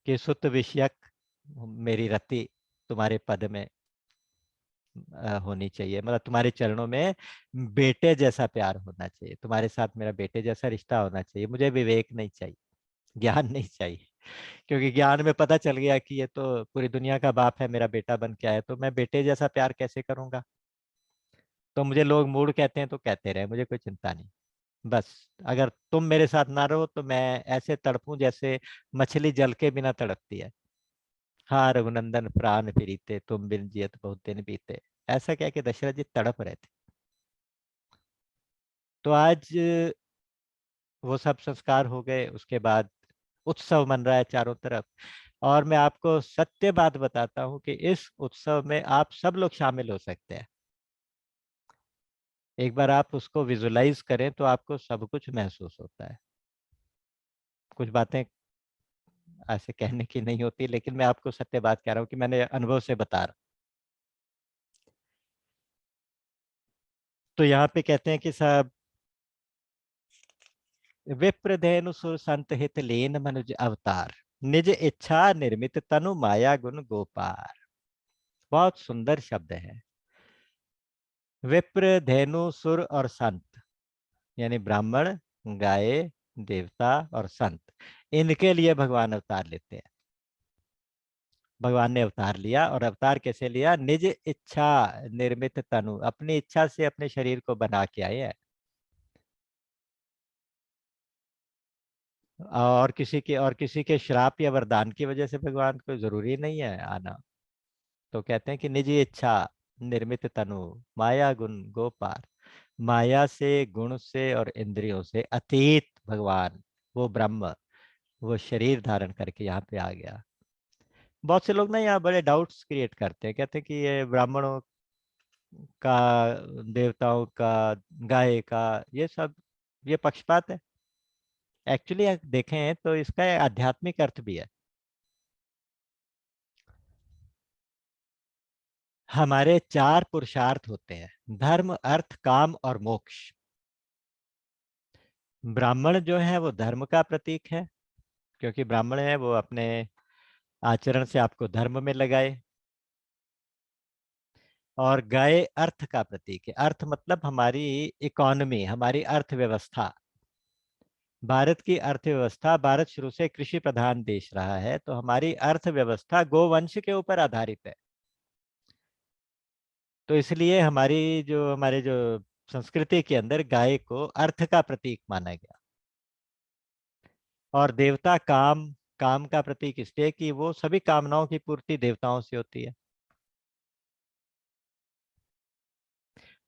कि सुत विषयक मेरी रति तुम्हारे पद में होनी चाहिए, मतलब तुम्हारे चरणों में बेटे जैसा प्यार होना चाहिए, तुम्हारे साथ मेरा बेटे जैसा रिश्ता होना चाहिए। मुझे विवेक नहीं चाहिए, ज्ञान नहीं चाहिए, क्योंकि ज्ञान में पता चल गया कि ये तो पूरी दुनिया का बाप है, मेरा बेटा बन के आया, तो मैं बेटे जैसा प्यार कैसे करूंगा। तो मुझे लोग मूड कहते हैं तो कहते रहे, मुझे कोई चिंता नहीं। बस अगर तुम मेरे साथ ना रहो तो मैं ऐसे तड़पूं जैसे मछली जल के बिना तड़पती है। हाँ रघुनंदन प्राण प्रीते, तुम बिन जियत बहुत दिन बीते। ऐसा क्या कि दशरथ जी तड़प रहे थे। तो आज वो सब संस्कार हो गए। उसके बाद उत्सव मन रहा है चारों तरफ। और मैं आपको सत्य बात बताता हूँ कि इस उत्सव में आप सब लोग शामिल हो सकते हैं। एक बार आप उसको विजुलाइज करें तो आपको सब कुछ महसूस होता है। कुछ बातें ऐसे कहने की नहीं होती, लेकिन मैं आपको सत्य बात कह रहा हूँ कि मैंने अनुभव से बता रहा हूँ। तो यहाँ पे कहते हैं कि सब विप्रधेनु सुर संत हित लीन मनुज अवतार, निज इच्छा निर्मित तनु माया गुण गोपार। बहुत सुंदर शब्द है। विप्र, धेनु, सुर और संत, यानी ब्राह्मण, गाय, देवता और संत, इनके लिए भगवान अवतार लेते हैं। भगवान ने अवतार लिया, और अवतार कैसे लिया? निज इच्छा निर्मित तनु, अपनी इच्छा से अपने शरीर को बना के आए हैं। और किसी के श्राप या वरदान की वजह से भगवान को जरूरी नहीं है आना। तो कहते हैं कि निज इच्छा निर्मित तनु माया गुण गोपार, माया से, गुण से और इंद्रियों से अतीत भगवान, वो ब्रह्म, वो शरीर धारण करके यहाँ पे आ गया। बहुत से लोग ना यहाँ बड़े डाउट्स क्रिएट करते हैं, कहते हैं कि ये ब्राह्मणों का, देवताओं का, गाय का, ये सब, ये पक्षपात है। एक्चुअली देखें तो इसका एक आध्यात्मिक अर्थ भी है। हमारे 4 पुरुषार्थ होते हैं, धर्म अर्थ काम और मोक्ष। ब्राह्मण जो है वो धर्म का प्रतीक है, क्योंकि ब्राह्मण है वो अपने आचरण से आपको धर्म में लगाए। और गाय अर्थ का प्रतीक है। अर्थ मतलब हमारी इकोनॉमी, हमारी अर्थव्यवस्था। भारत की अर्थव्यवस्था, भारत शुरू से कृषि प्रधान देश रहा है, तो हमारी अर्थव्यवस्था गोवंश के ऊपर आधारित है। तो इसलिए हमारे जो संस्कृति के अंदर गाय को अर्थ का प्रतीक माना गया। और देवता काम, काम का प्रतीक इसलिए कि वो सभी कामनाओं की पूर्ति देवताओं से होती है।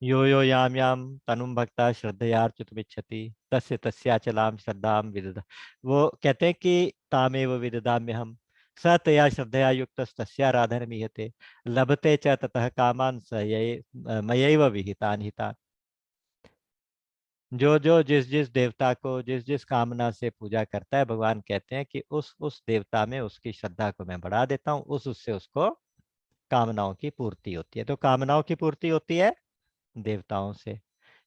यो यो याम याम तनुम भक्ता श्रद्धयार्चितुमिच्छति तस्य तस्याचलाम श्रद्धाम विदधा। वो कहते हैं कि तामेव विदधाम्य हम स तया श्रद्धया युक्त तस्याराधनमीहते लभते च ततः कामान स मयैव विहितान हितान। जो जो जिस जिस देवता को जिस जिस कामना से पूजा करता है, भगवान कहते हैं कि उस देवता में उसकी श्रद्धा को मैं बढ़ा देता हूँ, उससे उसको कामनाओं की पूर्ति होती है। तो कामनाओं की पूर्ति होती है देवताओं से।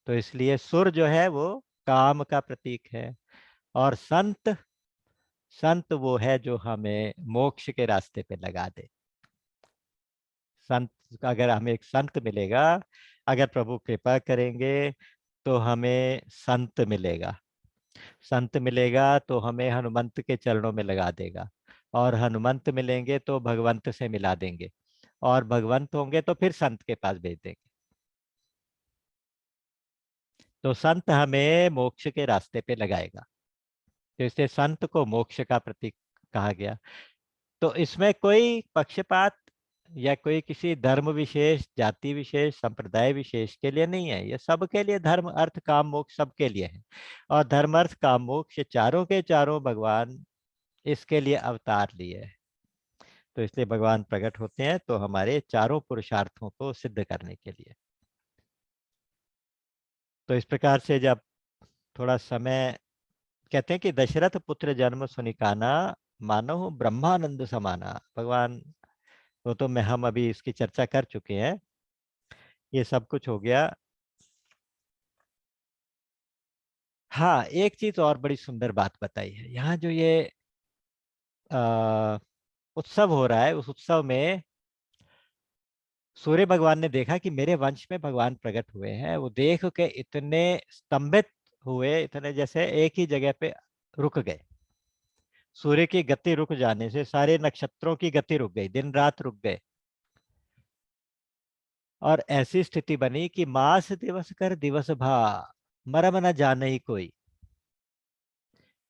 तो इसलिए सुर जो है वो काम का प्रतीक है। और संत, संत वो है जो हमें मोक्ष के रास्ते पे लगा दे। संत, अगर हमें एक संत मिलेगा, अगर प्रभु कृपा करेंगे तो हमें संत मिलेगा। संत मिलेगा तो हमें हनुमंत के चरणों में लगा देगा, और हनुमंत मिलेंगे तो भगवंत से मिला देंगे, और भगवंत होंगे तो फिर संत के पास भेज देंगे। तो संत हमें मोक्ष के रास्ते पे लगाएगा। तो इसलिए संत को मोक्ष का प्रतीक कहा गया। तो इसमें कोई पक्षपात या कोई किसी धर्म विशेष, जाति विशेष, संप्रदाय विशेष के लिए नहीं है। ये सबके लिए, धर्म अर्थ काम मोक्ष सबके लिए है। और धर्म अर्थ काम मोक्ष ये चारों के चारों भगवान इसके लिए अवतार लिए हैं। तो इसलिए भगवान प्रकट होते हैं तो हमारे चारों पुरुषार्थों को सिद्ध करने के लिए। तो इस प्रकार से जब थोड़ा समय, कहते हैं कि दशरथ पुत्र जन्म सुनिकाना मानो ब्रह्मानंद समाना। भगवान, वो तो मैं हम अभी इसकी चर्चा कर चुके हैं, ये सब कुछ हो गया। हाँ, एक चीज और बड़ी सुंदर बात बताई है यहाँ, जो ये आ, उत्सव हो रहा है, उस उत्सव में सूर्य भगवान ने देखा कि मेरे वंश में भगवान प्रकट हुए हैं। वो देख के इतने स्तंभित हुए, इतने जैसे एक ही जगह पे रुक गए। सूर्य की गति रुक जाने से सारे नक्षत्रों की गति रुक गई, दिन रात रुक गए। और ऐसी स्थिति बनी कि मास दिवस कर दिवस भा, मरम न जाने ही कोई।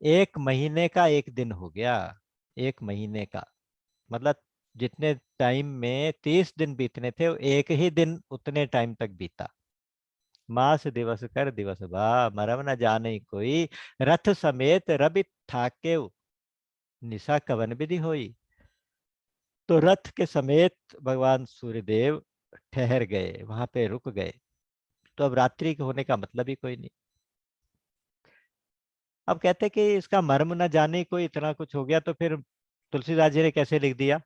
एक महीने का एक दिन हो गया। एक महीने का मतलब जितने टाइम में 30 दिन बीतने थे, वो एक ही दिन उतने टाइम तक बीता। मास दिवस कर दिवस भा, मरम न जाने ही कोई। रथ समेत रवि ठाके निशा कवन विधि होई। तो रथ के समेत भगवान सूर्यदेव ठहर गए, वहां पे रुक गए। तो अब रात्रि के होने का मतलब ही कोई नहीं। अब कहते हैं कि इसका मर्म न जाने कोई, इतना कुछ हो गया तो फिर तुलसीदास जी ने कैसे लिख दिया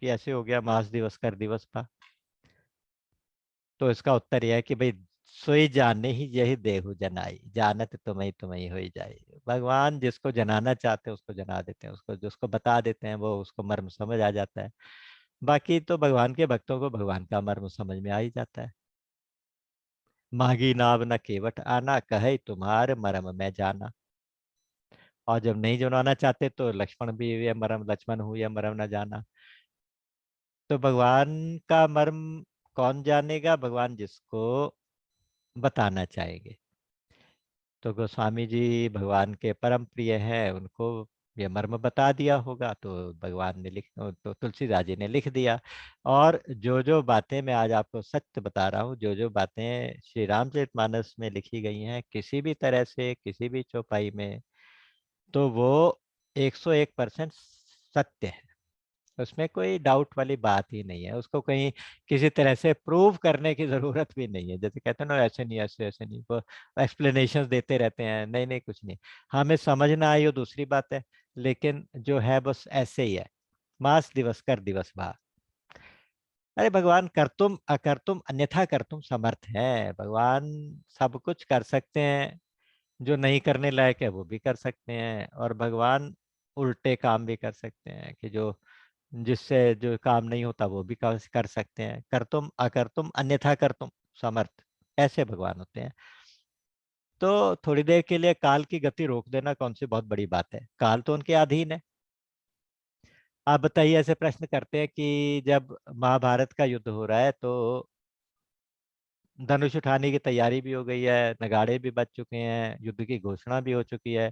कि ऐसे हो गया, मास दिवस कर दिवस था। तो इसका उत्तर यह है कि भाई, सोई जाने ही यही देहु जनाई, जानत तुम्हें हो ही जाए। भगवान जिसको जनाना चाहते हैं उसको जना देते हैं, उसको जिसको बता देते हैं वो उसको मर्म समझ आ जाता है। बाकी तो भगवान के भक्तों को भगवान का मर्म समझ में आ ही जाता है। मांगी नाव न केवट आना, कहे तुम्हारे मर्म मैं जाना। और जब नहीं जनाना चाहते तो लक्ष्मण भी ये मर्म, लक्ष्मण हूँ यह मर्म न जाना। तो भगवान का मर्म कौन जानेगा? भगवान जिसको बताना चाहेंगे। तो गोस्वामी जी भगवान के परम प्रिय हैं, उनको ये मर्म बता दिया होगा, तो भगवान ने तो तुलसीदास जी ने लिख दिया। और जो जो बातें मैं आज आपको सत्य बता रहा हूँ, जो जो बातें श्री रामचरितमानस में लिखी गई हैं किसी भी तरह से, किसी भी चौपाई में, तो वो 101% सत्य है। उसमें कोई डाउट वाली बात ही नहीं है। उसको कहीं किसी तरह से प्रूव करने की जरूरत भी नहीं है। जैसे कहते हैं ना, ऐसे नहीं, ऐसे ऐसे नहीं, वो एक्सप्लेनेशंस देते रहते हैं, नहीं नहीं कुछ नहीं। हमें समझ ना आई हो दूसरी बात है, लेकिन जो है बस ऐसे ही है। मास दिवस कर दिवस भा। अरे भगवान कर तुम अकर तुम अन्यथा कर तुम समर्थ है। भगवान सब कुछ कर सकते हैं, जो नहीं करने लायक है वो भी कर सकते हैं। और भगवान उल्टे काम भी कर सकते हैं, कि जो जिससे जो काम नहीं होता वो भी कर सकते हैं। कर तुम अकर तुम अन्यथा कर तुम समर्थ, ऐसे भगवान होते हैं। तो थोड़ी देर के लिए काल की गति रोक देना कौन सी बहुत बड़ी बात है? काल तो उनके अधीन है। आप बताइए, ऐसे प्रश्न करते हैं कि जब महाभारत का युद्ध हो रहा है तो धनुष उठाने की तैयारी भी हो गई है, नगाड़े भी बज चुके हैं, युद्ध की घोषणा भी हो चुकी है।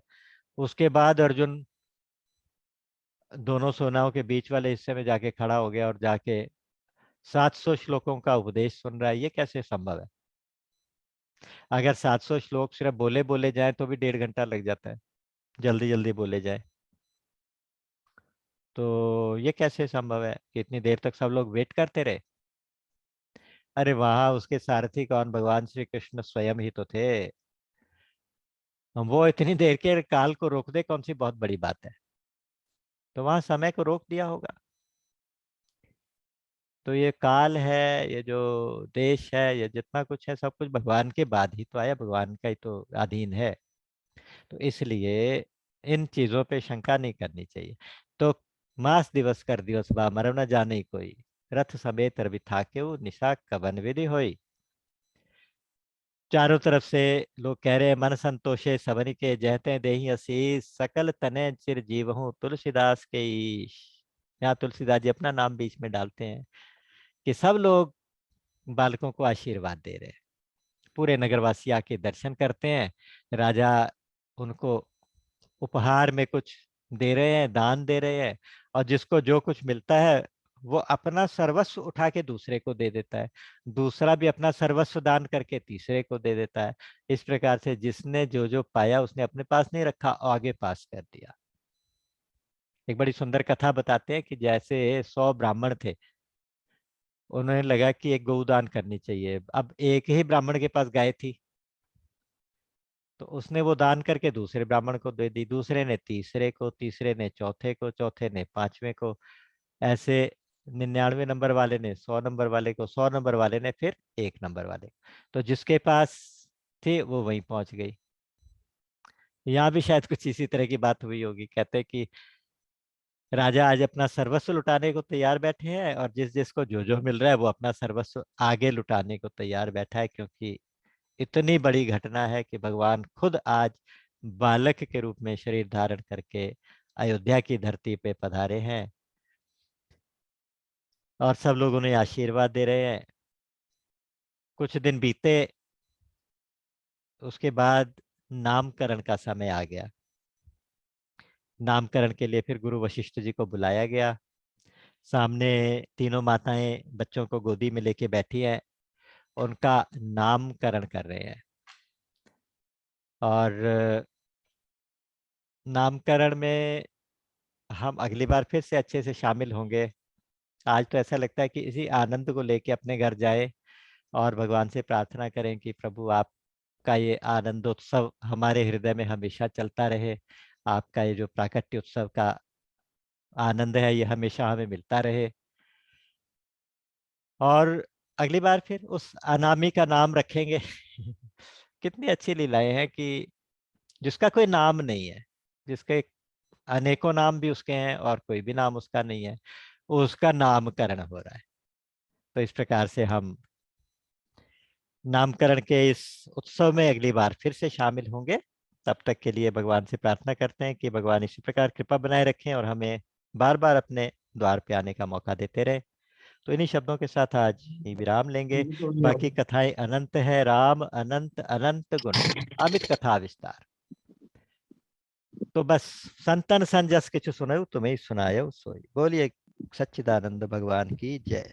उसके बाद अर्जुन दोनों सेनाओं के बीच वाले हिस्से में जाके खड़ा हो गया और जाके 700 श्लोकों का उपदेश सुन रहा है। ये कैसे संभव है? अगर 700 श्लोक सिर्फ बोले बोले जाए तो भी 1.5 घंटा लग जाता है, जल्दी जल्दी बोले जाए। तो ये कैसे संभव है कि इतनी देर तक सब लोग वेट करते रहे? अरे वहां उसके सारथी कौन, भगवान श्री कृष्ण स्वयं ही तो थे। वो इतनी देर के काल को रोक दे, कौन सी बहुत बड़ी बात है। तो वहां समय को रोक दिया होगा। तो ये काल है, ये जो देश है, ये जितना कुछ है, सब कुछ भगवान के बाद ही तो आया, भगवान का ही तो अधीन है। तो इसलिए इन चीजों पे शंका नहीं करनी चाहिए। तो मास दिवस कर दिवस बा मरम न जाने कोई, रथ समेत रवि थाकेउ निशा कवन विधि होई। चारों तरफ से लोग कह रहे हैं, मन संतोषे सबनि के जहते देहि असीस, सकल तने चिर जीवहूँ तुलसीदास के ईश। यहाँ तुलसीदास जी अपना नाम बीच में डालते हैं कि सब लोग बालकों को आशीर्वाद दे रहे हैं। पूरे नगरवासी आके दर्शन करते हैं। राजा उनको उपहार में कुछ दे रहे हैं, दान दे रहे हैं। और जिसको जो कुछ मिलता है वो अपना सर्वस्व उठा के दूसरे को दे देता है, दूसरा भी अपना सर्वस्व दान करके तीसरे को दे देता है। इस प्रकार से जिसने जो जो पाया उसने अपने पास नहीं रखा, आगे पास कर दिया। एक बड़ी सुंदर कथा बताते हैं कि जैसे 100 ब्राह्मण थे, उन्हें लगा कि एक गौदान करनी चाहिए। अब एक ही ब्राह्मण के पास गाय थी, तो उसने वो दान करके दूसरे ब्राह्मण को दे दी, दूसरे ने तीसरे को, तीसरे ने चौथे को, चौथे ने पांचवें को। ऐसे 99 नंबर वाले ने 100 नंबर वाले को, 100 नंबर वाले ने फिर 1 नंबर वाले को। तो जिसके पास थे वो वहीं पहुंच गई। यहाँ भी शायद कुछ इसी तरह की बात हुई होगी। कहते हैं कि राजा आज अपना सर्वस्व लुटाने को तैयार बैठे हैं, और जिस जिसको जो जो मिल रहा है वो अपना सर्वस्व आगे लुटाने को तैयार बैठा है, क्योंकि इतनी बड़ी घटना है कि भगवान खुद आज बालक के रूप में शरीर धारण करके अयोध्या की धरती पे पधारे हैं, और सब लोग उन्हें आशीर्वाद दे रहे हैं। कुछ दिन बीते, उसके बाद नामकरण का समय आ गया। नामकरण के लिए फिर गुरु वशिष्ठ जी को बुलाया गया। सामने तीनों माताएं बच्चों को गोदी में लेके बैठी हैं, उनका नामकरण कर रहे हैं। और नामकरण में हम अगली बार फिर से अच्छे से शामिल होंगे। आज तो ऐसा लगता है कि इसी आनंद को लेके अपने घर जाए और भगवान से प्रार्थना करें कि प्रभु आपका ये आनंदोत्सव हमारे हृदय में हमेशा चलता रहे। आपका ये जो प्राकट्य उत्सव का आनंद है ये हमेशा हमें मिलता रहे। और अगली बार फिर उस अनामी का नाम रखेंगे। कितनी अच्छी लीलाएं हैं कि जिसका कोई नाम नहीं है, जिसके अनेकों नाम भी उसके हैं और कोई भी नाम उसका नहीं है, उसका नामकरण हो रहा है। तो इस प्रकार से हम नामकरण के इस उत्सव में अगली बार फिर से शामिल होंगे। तब तक के लिए भगवान से प्रार्थना करते हैं कि भगवान इसी प्रकार कृपा बनाए रखें और हमें बार बार अपने द्वार पे आने का मौका देते रहे। तो इन्हीं शब्दों के साथ आज ही विराम लेंगे। बाकी कथाएं अनंत है, राम अनंत अनंत गुण, अमित कथा विस्तार। तो बस संतन संजस किछु सुनऊ तुम्हें सुनायो सोई। बोलिए सच्चिदानंद भगवान की जय।